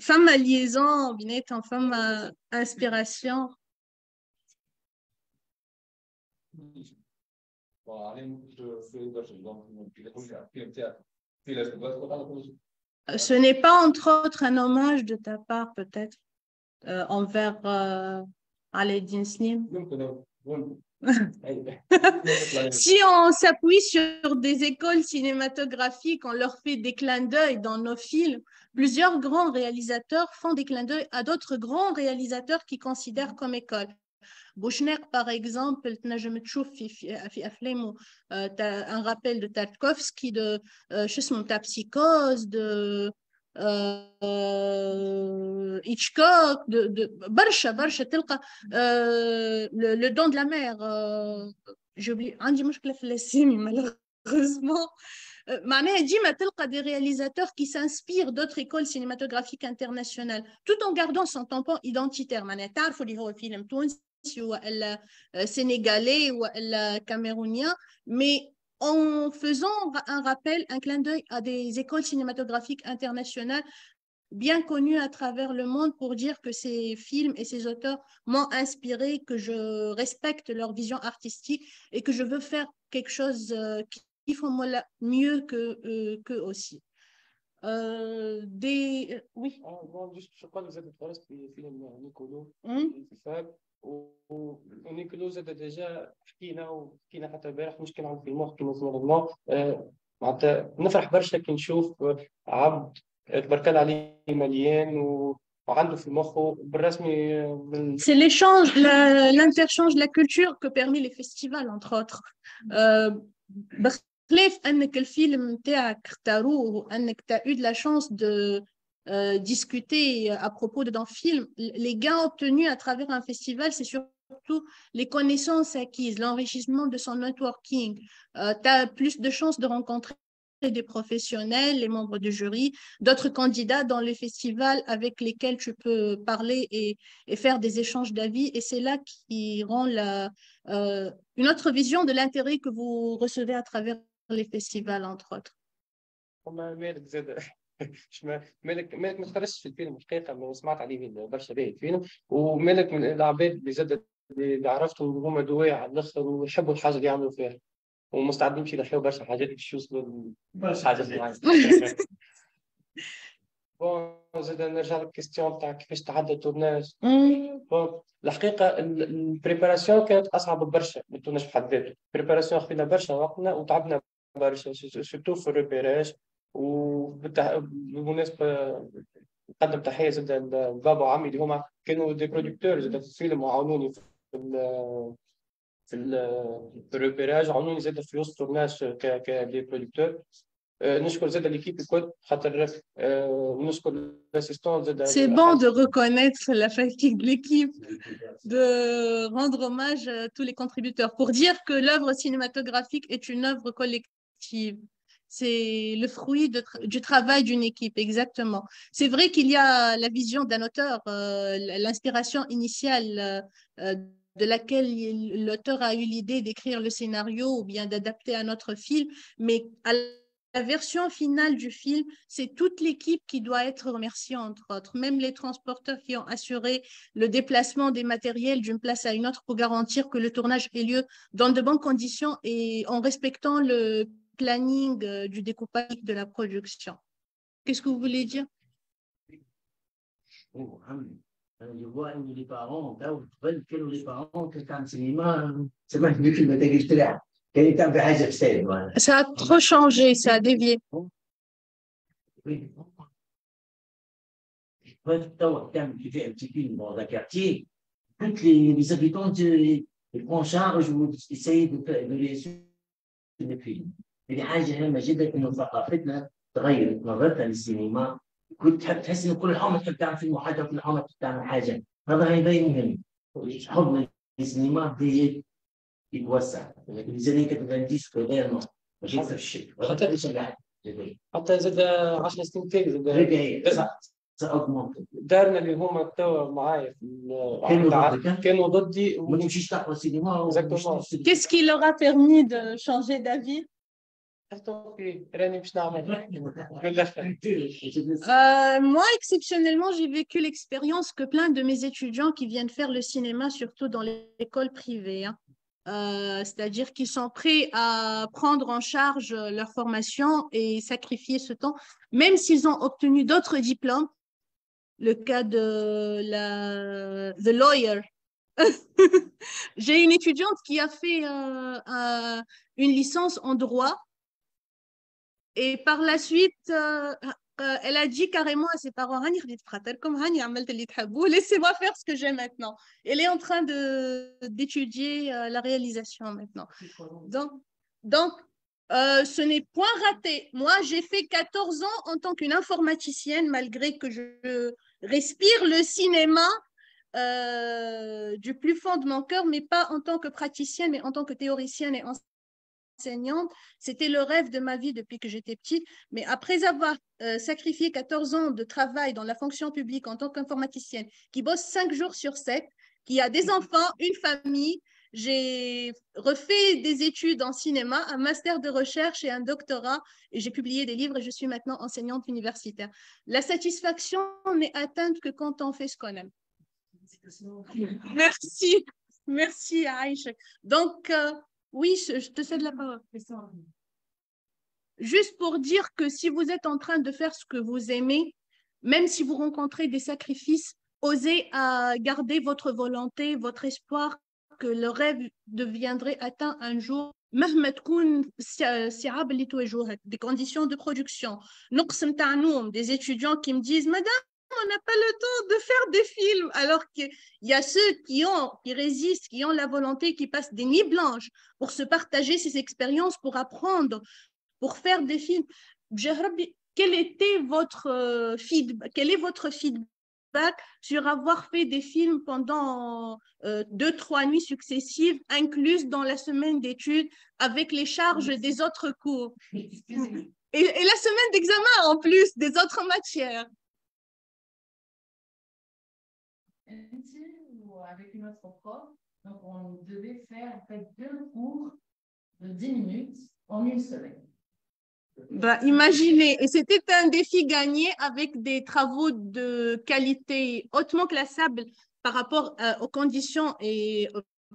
Femme à liaison بيناتهم femme à inspiration. Ce n'est pas entre autres un hommage de ta part peut-être envers Aladdin Slim. Si on s'appuie sur des écoles cinématographiques, on leur fait des clins d'œil dans nos films. Plusieurs grands réalisateurs font des clins d'œil à d'autres grands réalisateurs qui considèrent comme école. Bouchner, par exemple, un rappel de Tarkovsky, de Psychose, de Hitchcock, de برشا تلقى le don de la mer. J'ai oublié, عندي مشكلة في الاسامي malheureusement. معناها ديما تلقى des réalisateurs qui s'inspirent d'autres écoles cinématographiques internationales tout en gardant son tampon identitaire. معناها تعرفوا اللي هو فيلم تونسي ولا sénégalais ولا camerounien, mais en faisant un rappel, un clin d'œil à des écoles cinématographiques internationales bien connues à travers le monde pour dire que ces films et ces auteurs m'ont inspiré, que je respecte leur vision artistique et que je veux faire quelque chose qui font mieux qu'eux aussi. Oui. Je crois que vous êtes intéressé في فيلم نيكولو ونيكولو زاد ديجا حكينا حتى البارح مش كان عن فيلم حكينا في معناتها نفرح برشا كي نشوف عبد تبارك الله عليه مليان وعنده في مخه بالرسمي C'est l'échange, l'interchange, la culture que permet les festivals, entre autres. بخلاف أنك الفيلم نتاعك اختاروه وأنك tu as eu de la chance de discuter à propos d'un film, les gains obtenus à travers un festival, c'est surtout les connaissances acquises, l'enrichissement de son networking. Tu as plus de chances de rencontrer des professionnels, les membres du jury, d'autres candidats dans le festival avec lesquels tu peux parler et faire des échanges d'avis. Et c'est là qui rend une autre vision de l'intérêt que vous recevez à travers les festivals, entre autres. مالك ما تخرجش في الفيلم الحقيقه، ما سمعت عليه برشا باهي الفيلم، ومالك من العباد اللي زاد اللي عرفتهم هما دواء على الاخر ويحبوا الحاجه اللي يعملوا فيها ومستعدين باش يضحيوا برشا حاجات باش يوصلوا للحاجه اللي عايزين. بون زاد نرجع للكيستيون تاع كيفاش تعدى التورناج. بون الحقيقه البريباراسيون كانت اصعب برشا من التورناج بحد ذاته. البريباراسيون خذينا برشا وقتنا وتعبنا برشا سورتو في الريبيراج. وبالمناسبه نقدم تحيه زاد لبابا وعمي اللي هما كانوا دي برودكتور زاد في الفيلم وعاونوني في الريبيراج، عاونوني زاد في وسط التورناج كدي برودكتور. نشكر زاد l'équipe الكل خاطر نشكر l'assistant زاد. C'est bon de reconnaître la fatigue de l'équipe, de rendre hommage à tous les contributeurs pour dire que l'œuvre cinématographique est une œuvre collective. C'est le fruit du travail d'une équipe, exactement. C'est vrai qu'il y a la vision d'un auteur, l'inspiration initiale de laquelle l'auteur a eu l'idée d'écrire le scénario ou bien d'adapter un autre film, mais à la version finale du film, c'est toute l'équipe qui doit être remerciée, entre autres, même les transporteurs qui ont assuré le déplacement des matériels d'une place à une autre pour garantir que le tournage ait lieu dans de bonnes conditions et en respectant le planning du découpage de la production. Qu'est-ce que vous voulez dire? Je vois que les parents, les parents, quand le cinéma, c'est pas du film de Ça a trop changé, ça a dévié. Oui. Quand tu fais un petit film dans un quartier, tous les habitants ils prennent en charge ou essayent de les suivre le film. هذه حاجة هامة جدا إنه ثقافتنا تغيرت، نظرتنا للسينما كنت تحس إن كل حومة تحب تعمل فيلم وحاجة وكل حومة تحب تعمل حاجة، هذا هيبين مهم. حبنا للسينما بدي يتوسع، لذلك كتبنديس غير ماشي نفس الشيء، حتى زاد 10 سنين تاني زاد دارنا اللي هما توا معايا كانوا ضدي وما تمشيش تقرا السينما. Qu'est-ce qui leur a permis de changer d'avis? Moi, exceptionnellement, j'ai vécu l'expérience que plein de mes étudiants qui viennent faire le cinéma, surtout dans l'école privée, hein. C'est-à-dire qu'ils sont prêts à prendre en charge leur formation et sacrifier ce temps, même s'ils ont obtenu d'autres diplômes. Le cas de The Lawyer. J'ai une étudiante qui a fait une licence en droit. Et par la suite, elle a dit carrément à ses parents, laissez-moi faire ce que j'ai maintenant. Elle est en train d'étudier la réalisation maintenant. Donc ce n'est point raté. Moi, j'ai fait 14 ans en tant qu'une informaticienne, malgré que je respire le cinéma du plus fond de mon cœur, mais pas en tant que praticienne, mais en tant que théoricienne et enseignante. C'était le rêve de ma vie depuis que j'étais petite. Mais après avoir sacrifié 14 ans de travail dans la fonction publique en tant qu'informaticienne, qui bosse 5 jours sur 7, qui a des enfants, une famille, j'ai refait des études en cinéma, un master de recherche et un doctorat, et j'ai publié des livres et je suis maintenant enseignante universitaire. La satisfaction n'est atteinte que quand on fait ce qu'on aime. Merci. Merci Aïcha. Donc, oui, je te cède la parole. Juste pour dire que si vous êtes en train de faire ce que vous aimez, même si vous rencontrez des sacrifices, osez à garder votre volonté, votre espoir que le rêve deviendrait atteint un jour مهما تكون الصعاب اللي تواجهوها des conditions de production نقص نتاع نوم des étudiants qui me disent madame on n'a pas le temps de faire des films alors qu'il y a ceux qui résistent qui ont la volonté qui passent des nuits blanches pour se partager ces expériences pour apprendre pour faire des films quel était votre feedback quel est votre feedback sur avoir fait des films pendant 2-3 nuits successives, incluses dans la semaine d'études, avec les charges des autres cours. Et la semaine d'examen en plus, des autres matières. Avec une autre prof, donc on devait faire en fait 2 cours de 10 minutes en une semaine. Bah, imaginez, et c'était un défi gagné avec des travaux de qualité hautement classable par rapport aux conditions et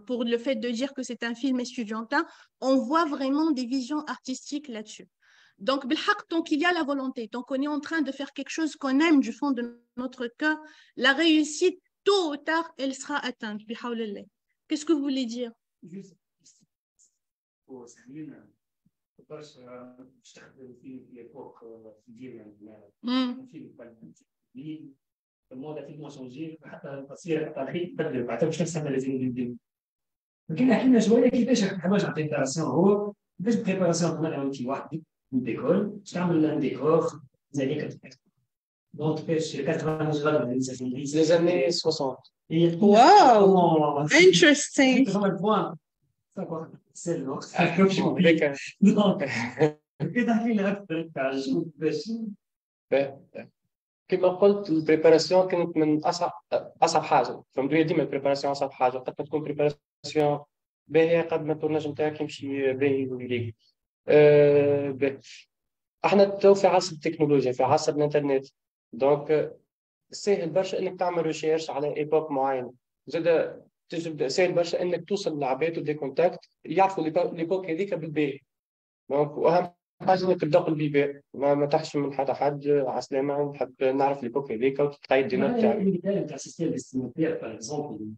pour le fait de dire que c'est un film estudiantin, on voit vraiment des visions artistiques là-dessus. Donc, tant qu'il y a la volonté, tant qu'on est en train de faire quelque chose qu'on aime du fond de notre cœur, la réussite, tôt ou tard, elle sera atteinte. Qu'est-ce que vous voulez dire? باش نستخدم في ليبوك ديالنا في الفيلم الموضة فيلم شونجي حتى التصوير حتى الحين بدل بعد باش نستعمل لازم ندير لكن حنا شويه كيفاش حوايج على البريباراسيون هو كيفاش البريباراسيون كنا عملت وحدي من ديكور تعمل ان ديكور زي هيك دونك فاش 80 غادي لي زاني 60 واو interesting C'est long. Donc, كما قلت البريباراسيون كانت من اصعب حاجه فهمتوا ديما البريباراسيون اصعب حاجه قد ما تكون بريباراسيون باهيه قد ما التورناج نتاعك يمشي باهي ويليق احنا تو في عصر التكنولوجيا في عصر الانترنت دونك سهل برشا انك تعمل ريشيرش على ايبوك معين زاد تجد سهل برشا انك توصل للعباد ودي كونتاكت يعرفوا ليبوك هذيك بالباهي دونك واهم حاجه انك تبدا بالبيبان ما تحشم من حتى حد عسلامه نحب نعرف ليبوك هذيك وتقيد دي نوت تاعك المثال تاع السيستم استيماتير باغ اكزومبل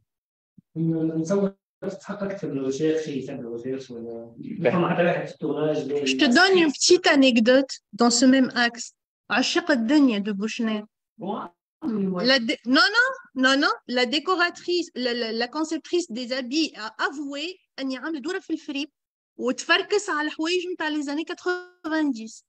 نتصور تحقق اكثر من ريشيرش يتعمل ريشيرش ولا فما حتى واحد في التورناج. Je te donne une petite anecdote dans ce même axe. عشق الدنيا de Bouchner. La décoratrice, la conceptrice des habits a avoué أني عاملة دورة في الفريب وتفركس على الحوايج نتاع les années 90.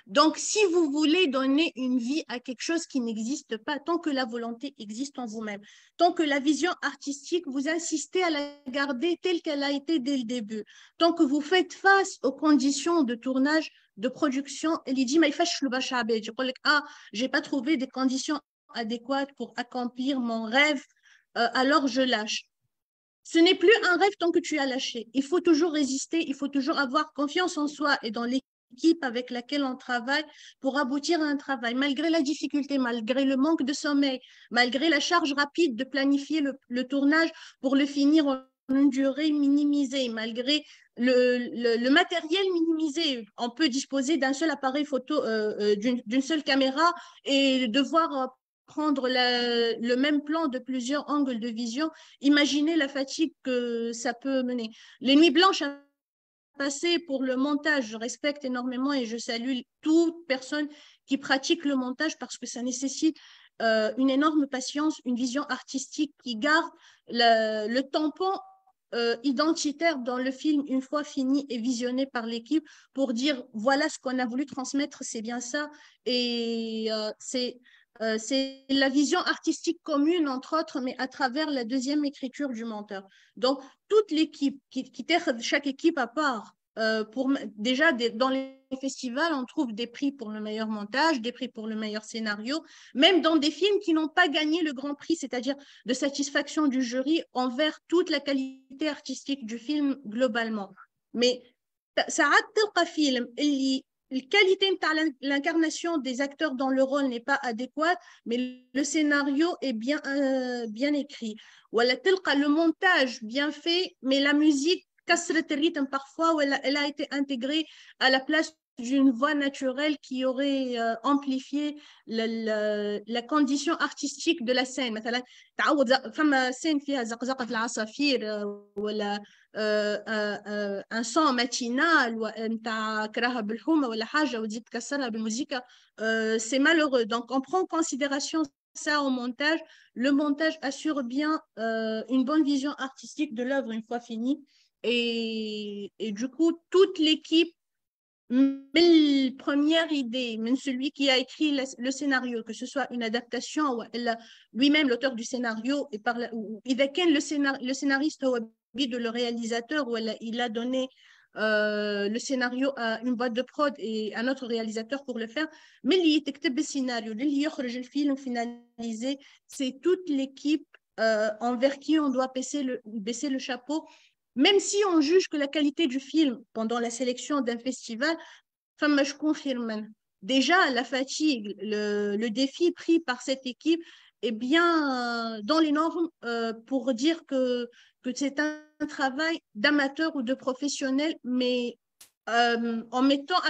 Donc, si vous voulez donner une vie à quelque chose qui n'existe pas, tant que la volonté existe en vous-même, tant que la vision artistique, vous insistez à la garder telle qu'elle a été dès le début, tant que vous faites face aux conditions de tournage, de production, elle dit, mais j'ai pas trouvé des conditions adéquates pour accomplir mon rêve, alors je lâche. Ce n'est plus un rêve tant que tu as lâché. Il faut toujours résister, il faut toujours avoir confiance en soi et dans l'équipe avec laquelle on travaille pour aboutir à un travail, malgré la difficulté, malgré le manque de sommeil, malgré la charge rapide de planifier le tournage pour le finir en une durée minimisée, malgré le matériel minimisé. On peut disposer d'un seul appareil photo, d'une seule caméra et devoir prendre le même plan de plusieurs angles de vision. Imaginez la fatigue que ça peut mener. Les nuits blanches passées pour le montage, je respecte énormément et je salue toute personne qui pratique le montage parce que ça nécessite une énorme patience, une vision artistique qui garde le tampon identitaire dans le film une fois fini et visionné par l'équipe pour dire voilà ce qu'on a voulu transmettre, c'est bien ça et c'est la vision artistique commune, entre autres, mais à travers la deuxième écriture du monteur. Donc, toute l'équipe, chaque équipe à part, déjà dans les festivals, on trouve des prix pour le meilleur montage, des prix pour le meilleur scénario, même dans des films qui n'ont pas gagné le grand prix, c'est-à-dire de satisfaction du jury envers toute la qualité artistique du film globalement. Mais ça a un film la qualité de l'incarnation des acteurs dans le rôle n'est pas adéquate, mais le scénario est bien écrit. Voilà, le montage bien fait, mais la musique casse le rythme parfois, où elle a été intégrée à la place d'une voix naturelle qui aurait amplifié la condition artistique de la scène. مثلا تعود فما scène فيها زقزقة العصافير ولا un son matinal نتاع كراها بالحومه ولا حاجه وتزيد تكسرها بالموسيقى c'est malheureux. Donc on prend en considération ça au montage. Le montage assure bien une bonne vision artistique de l'œuvre une fois finie et du coup toute l'équipe, la première idée, même celui qui a écrit le scénario, que ce soit une adaptation ou lui-même l'auteur du scénario, et par إذا كان le scénariste هو de le réalisateur ou il a donné le scénario à une boîte de prod et un autre réalisateur pour le faire, mais اللي يكتب السيناريو اللي يخرج الفيلم finalisé, c'est toute l'équipe envers qui on doit baisser le chapeau. Même si on juge que la qualité du film pendant la sélection d'un festival, je confirme. Déjà, la fatigue, le défi pris par cette équipe est bien dans les normes pour dire que c'est un travail d'amateur ou de professionnel, mais en mettant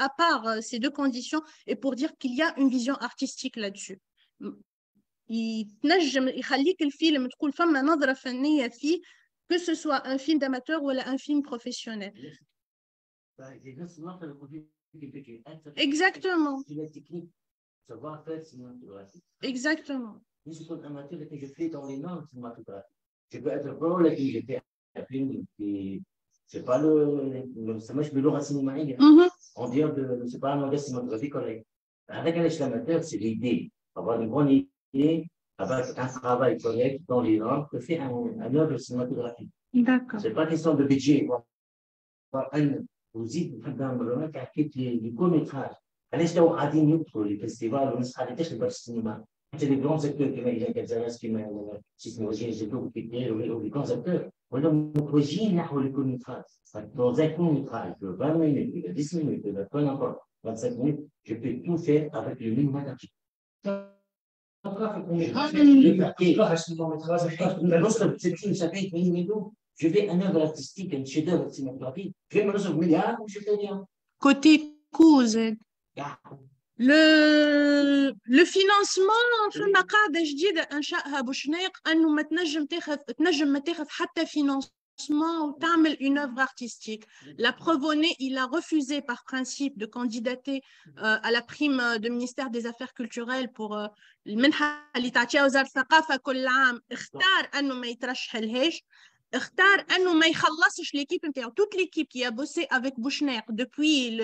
à part ces deux conditions et pour dire qu'il y a une vision artistique là-dessus. يتنجم يخليك الفيلم تقول فما نظرة فنية فيه que ce soit un film d'amateur ou un film professionnel. Exactement. Exactement. Je suis un amateur et je fais dans les normes cinématographiques. Je peux être pro, mais j'ai fait un film qui c'est pas ça marche de l'aura cinématique. On dit que c'est pas un langage cinématographique correct. Avec un amateur, c'est l'idée. Avoir une bonne idée. Avec un travail correct dans les normes, que fait un œuvre cinématographique. D'accord. Ce n'est pas question de budget. Vous dites, les courts-métrages, allez au Radin pour les festivals, on sera des tests de cinéma. C'est des grands acteurs qui m'ont les grands acteurs. On a un projet les courts-métrages. Dans un court-métrage de 20 minutes, de 10 minutes, de peu importe, 25 minutes, je peux tout faire avec le même matériel. Je fais un œuvre artistique, un chef-d'œuvre cinématographique. Je vais me résoudre milliard ou je fais rien. Côté cause, le financement فما قاعدة جديدة أنشأها بوشناق أنه ما تنجم ما تاخذ حتى financement ou تعمل une œuvre artistique. La preuve en est, il a refusé par principe de candidater à la prime du ministère des Affaires culturelles pour المنحة اللي تعطيها وزارة الثقافة كل عام. اختار أنه ما يترشح لهاش. اختار أنه ما يخلصش l'équipe نتاعو. Toute l'équipe qui a bossé avec Bouchner depuis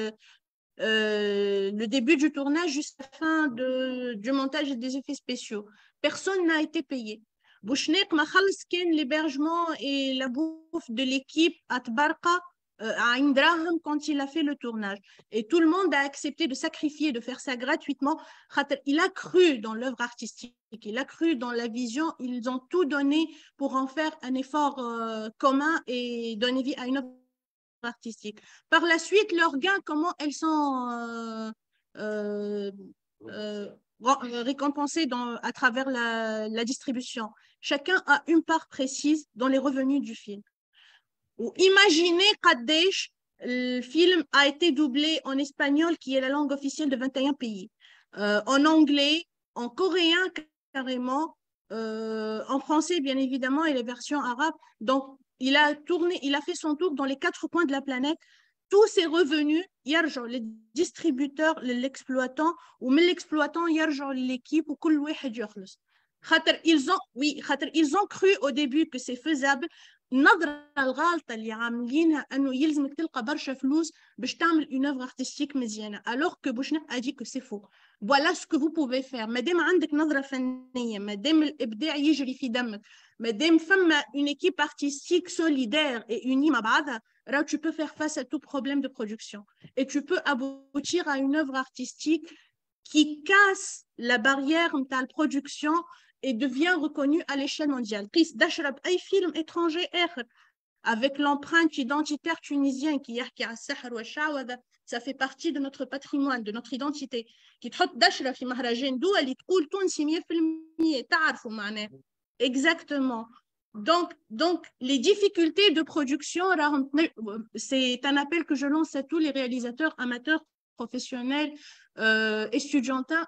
le début du tournage jusqu'à la fin du montage et des effets spéciaux. Personne n'a été payé. Bouchner m'a خلص كان l'hébergement et la bouffe de l'équipe à Tbarqa à Indraham quand il a fait le tournage. Et tout le monde a accepté de sacrifier, de faire ça gratuitement. Il a cru dans l'œuvre artistique, il a cru dans la vision, ils ont tout donné pour en faire un effort commun et donner vie à une œuvre artistique. Par la suite, leurs gains, comment elles sont récompensées à travers la distribution. Chacun a une part précise dans les revenus du film. Ou imaginez قديش le film a été doublé en espagnol, qui est la langue officielle de 21 pays, en anglais, en coréen carrément, en français bien évidemment et les versions arabes. Donc il a fait son tour dans les 4 coins de la planète. Tous ces revenus, les distributeurs, l'exploitant, ou mais l'exploitant, l'équipe, ou كل واحد يخلص. Ils ont cru au début que c'est faisable. النظرة الغالطة اللي عاملينها أنه يلزمك تلقى برشا فلوس باش تعمل une œuvre artistique مزيانة, alors que Bouchner a dit que c'est faux. Voilà ce que vous pouvez faire. مادام عندك نظرة فنية, مادام الإبداع يجري في دمك, مادام فما une équipe artistique solidaire et unie مع بعضها, là tu peux faire face à tout problème de production et tu peux aboutir à une œuvre artistique qui casse la barrière de la production et devient reconnu à l'échelle mondiale. d'Ashrab ay film étranger avec l'empreinte identitaire tunisienne qui est à Sahar wa Shawada, ça fait partie de notre patrimoine, de notre identité. Qui تحط دشرة في مهرجان دولي تقول تونسي 100% تعرفوا معناه. Exactement. Donc, les difficultés de production, c'est un appel que je lance à tous les réalisateurs amateurs, professionnels, estudiantins.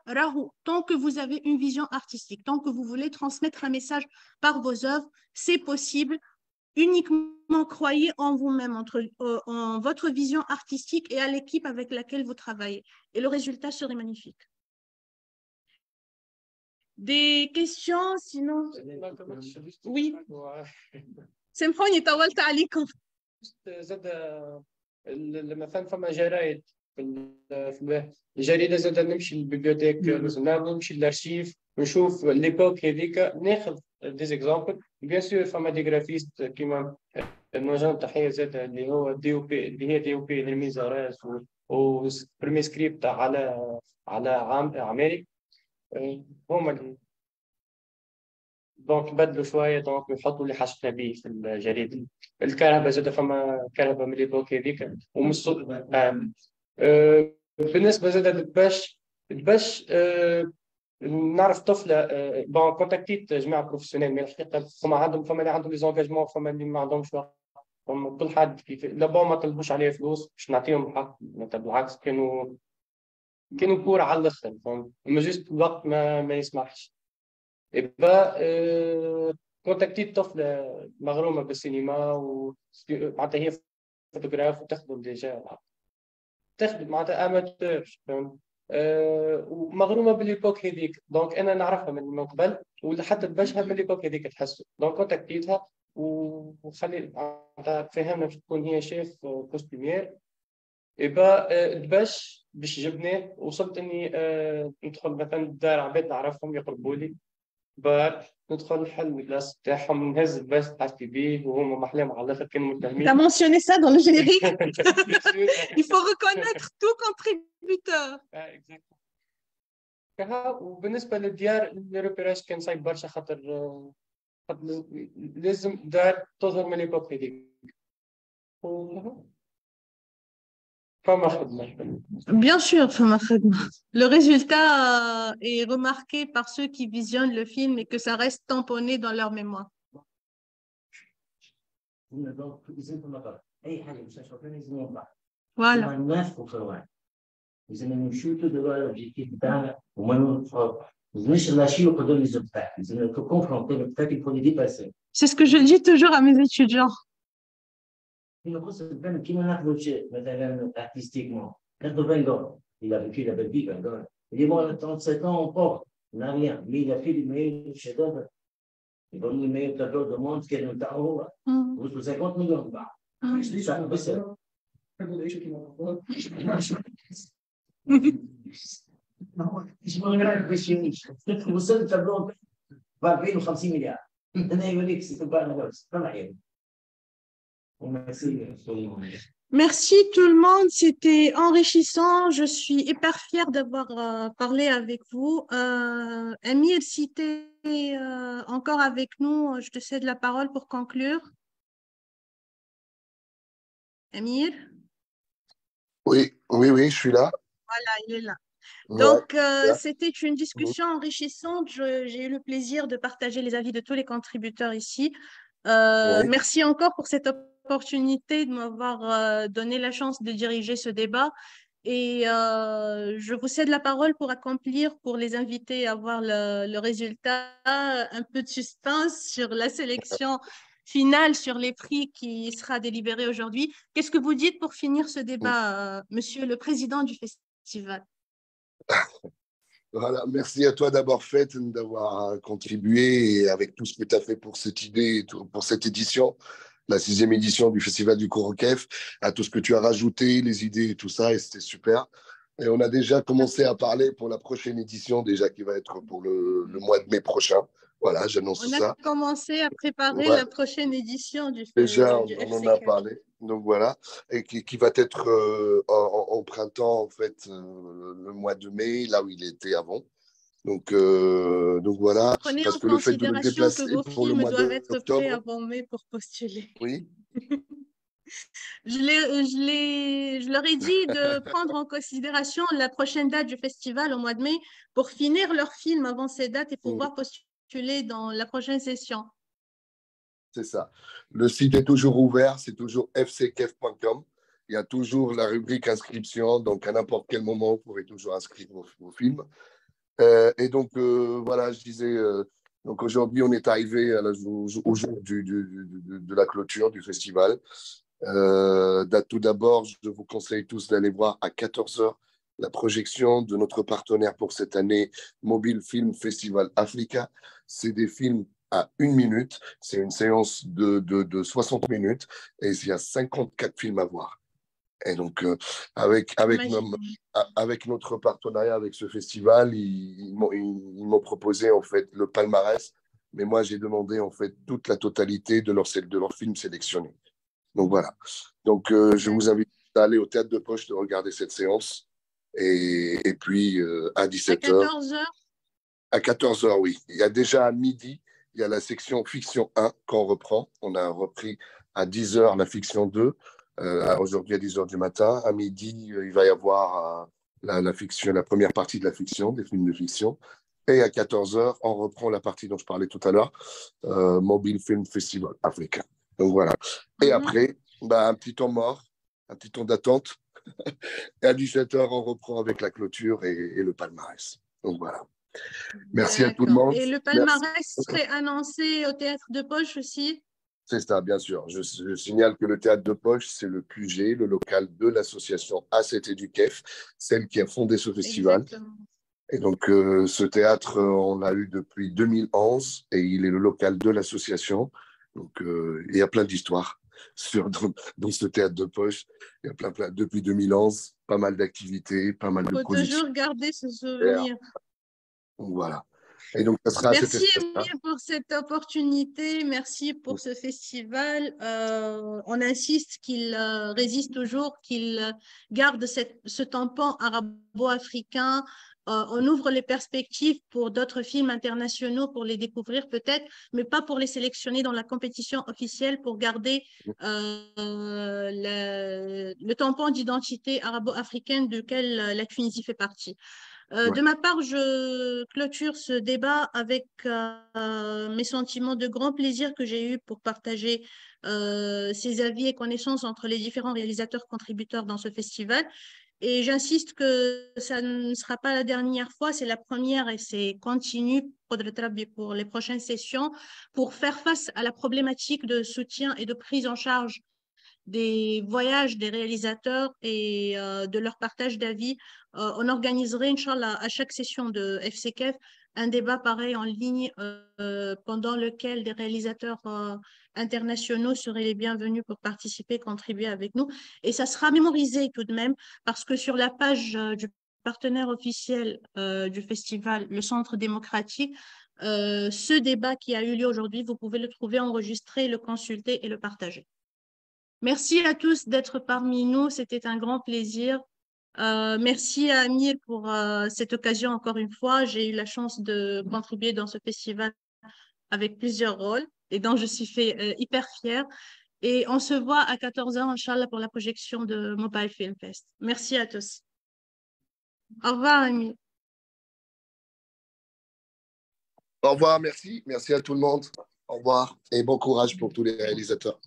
Tant que vous avez une vision artistique, tant que vous voulez transmettre un message par vos œuvres, c'est possible. uniquement croyez en vous-même, en votre vision artistique et à l'équipe avec laquelle vous travaillez. Et le résultat serait magnifique. Des questions, sinon? Oui. سامحوني طولت عليكم. زاد مثلا فما جرايد في الجريده زاد نمشي للبيبيوتيك نمشي للارشيف ونشوف ليبوك هذيك ناخذ ديزيكزامبل. بيان سور فما دي جرافيست كيما نوجه تحيه زاد اللي هو دي او بي اللي هي دي او بي للميزا راس و بريمي سكريبت على عماري هما اللي دونك بدلوا شويه دونك يحطوا اللي حشنا به في الجريده. الكهرباء زاد فما كهرباء من ليبوك هذيك بالنسبه زاد باش نعرف طفله بون كونتاكتيت جماعه بروفيسيونيل من الحقيقه فما اللي عندهم لي زونجاجمون فما اللي ما عندهمش وقت. كل حد كيف لابا ما طلبوش عليه فلوس باش نعطيهم الحق بالعكس كانوا كورة على الاخر فهم اما جوست الوقت ما يسمحش. يبقى كونتاكتيت طفله مغرومه بالسينما ومعناتها هي فوتوغراف وتخدم ديجا تخدم معناتها اماتور ومغرومه بالليبوك هذيك. دونك انا نعرفها من قبل ولحتى تبشها من الليبوك هذيك تحسه. دونك كونتاكتيتها وخلي فهمنا باش تكون هي شيف كوستيمير. يبقى باش جبناه وصلت اني ندخل مثلا دار عباد نعرفهم يقربوا لي ندخل نحل الكلاس تاعهم نهز الباس تاعتي بيه وهما محلاهم على الاخر كانوا متهمين. T'as mentionné ça dans le générique. Il faut reconnaître tout contributeur. وبالنسبه للديار الريبيراج كان صعيب برشا خاطر لازم دار تظهر من ليبوك هذيك. Bien sûr, le résultat est remarqué par ceux qui visionnent le film et que ça reste tamponné dans leur mémoire. Voilà. C'est ce que je dis toujours à mes étudiants. Il a vécu la belle vie, Van Gogh. Il est mort à 37 ans, on porte, on n'a rien. Mais il a fait les meilleurs chefs-d'œuvre. Il a le meilleur tableau du monde, qui est le tarot. Vous avez 50 millions de barres. Je dis ça, c'est ça. Je me regarde impressionniste. Vous savez, le tableau va payer 50 milliards. أنا يقول لك c'est pas normal, c'est pas rien. Merci tout le monde, c'était enrichissant. Je suis hyper fière d'avoir parlé avec vous. Amir, si tu es encore avec nous, je te cède la parole pour conclure. Amir? Oui, je suis là. Voilà, il est là. Ouais, Donc, c'était une discussion enrichissante. J'ai eu le plaisir de partager les avis de tous les contributeurs ici. Merci encore pour cette opportunité de m'avoir donné la chance de diriger ce débat. Et je vous cède la parole pour accomplir, pour les inviter à voir le résultat, un peu de suspense sur la sélection finale, sur les prix qui sera délibéré aujourd'hui. Qu'est-ce que vous dites pour finir ce débat, Monsieur le Président du Festival? Voilà, merci à toi d'abord, Fête, d'avoir contribué et avec tout ce que tu as fait pour cette idée, pour cette édition, la 6e édition du Festival du Korokef, à tout ce que tu as rajouté, les idées et tout ça, et c'était super. Et on a déjà commencé à parler pour la prochaine édition, déjà qui va être pour le mois de mai prochain. Voilà, j'annonce ça. On a commencé à préparer la prochaine édition du Déjà, du on en a parlé. Donc voilà, et qui va être en printemps, en fait, le mois de mai, là où il était avant. Donc voilà. Prenez parce en que le fait de le considération déplacer que vos pour le films mois doivent être d'octobre. prêts avant mai pour postuler. Oui. Je leur ai dit de prendre en considération la prochaine date du festival au mois de mai pour finir leur film avant ces dates et pouvoir postuler dans la prochaine session. C'est ça. Le site est toujours ouvert, c'est toujours fckef.com. Il y a toujours la rubrique inscription, donc à n'importe quel moment, vous pouvez toujours inscrire vos films. Et donc, voilà, je disais, Donc aujourd'hui, on est arrivé au jour de la clôture du festival. Tout d'abord, je vous conseille tous d'aller voir à 14 h la projection de notre partenaire pour cette année, Mobile Film Festival Africa. C'est des films à 1 minute. C'est une séance de 60 minutes et il y a 54 films à voir. Et donc, avec notre partenariat avec ce festival, ils m'ont proposé en fait le palmarès, mais moi j'ai demandé en fait toute la totalité de leurs films sélectionnés. Donc voilà. Donc je vous invite à aller au Théâtre de Poche de regarder cette séance. Et puis à 17 h. À 14 h. À 14 h, oui. Il y a déjà à midi, il y a la section fiction 1 qu'on reprend. On a repris à 10 h la fiction 2. Aujourd'hui à 10 h du matin. À midi, il va y avoir la fiction, la première partie de la fiction, des films de fiction. Et à 14 h, on reprend la partie dont je parlais tout à l'heure, Mobile Film Festival Africa. Donc voilà. Et après, un petit temps mort, un petit temps d'attente. Et à 17 h, on reprend avec la clôture et le palmarès. Donc voilà. Merci à tout le monde. Et le palmarès serait annoncé au Théâtre de Poche aussi? C'est ça, bien sûr. Je signale que le Théâtre de Poche, c'est le QG, le local de l'association ACT du KEF, celle qui a fondé ce festival. Exactement. Et donc, ce théâtre, on l'a eu depuis 2011 et il est le local de l'association. Donc, il y a plein d'histoires dans ce Théâtre de Poche. Il y a plein, depuis 2011, pas mal d'activités, pas mal de projets. Il faut toujours garder ce souvenir. Donc, voilà. Et donc, ça sera merci Emile pour cette opportunité, merci pour ce festival. On insiste qu'il résiste toujours, qu'il garde ce tampon arabo-africain. On ouvre les perspectives pour d'autres films internationaux, pour les découvrir peut-être, mais pas pour les sélectionner dans la compétition officielle, pour garder le tampon d'identité arabo-africaine duquel la Tunisie fait partie. De ma part, je clôture ce débat avec mes sentiments de grand plaisir que j'ai eu pour partager ces avis et connaissances entre les différents réalisateurs contributeurs dans ce festival. Et j'insiste que ça ne sera pas la dernière fois, c'est la première et c'est continu pour les prochaines sessions pour faire face à la problématique de soutien et de prise en charge des voyages des réalisateurs et de leur partage d'avis. On organiserait, Inch'Allah, à chaque session de FCKF, un débat pareil en ligne pendant lequel des réalisateurs internationaux seraient les bienvenus pour participer, contribuer avec nous. Et ça sera mémorisé tout de même parce que sur la page du partenaire officiel du festival, le Centre démocratique, ce débat qui a eu lieu aujourd'hui, vous pouvez le trouver enregistré, le consulter et le partager. Merci à tous d'être parmi nous, c'était un grand plaisir. Merci à Amir pour cette occasion encore une fois. J'ai eu la chance de contribuer dans ce festival avec plusieurs rôles et dont je suis hyper fière. Et on se voit à 14 h, Inch'Allah, pour la projection de Mobile Film Fest. Merci à tous. Au revoir, Amir. Au revoir, merci. Merci à tout le monde. Au revoir et bon courage pour tous les réalisateurs.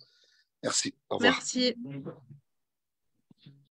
Merci. Au revoir. Merci.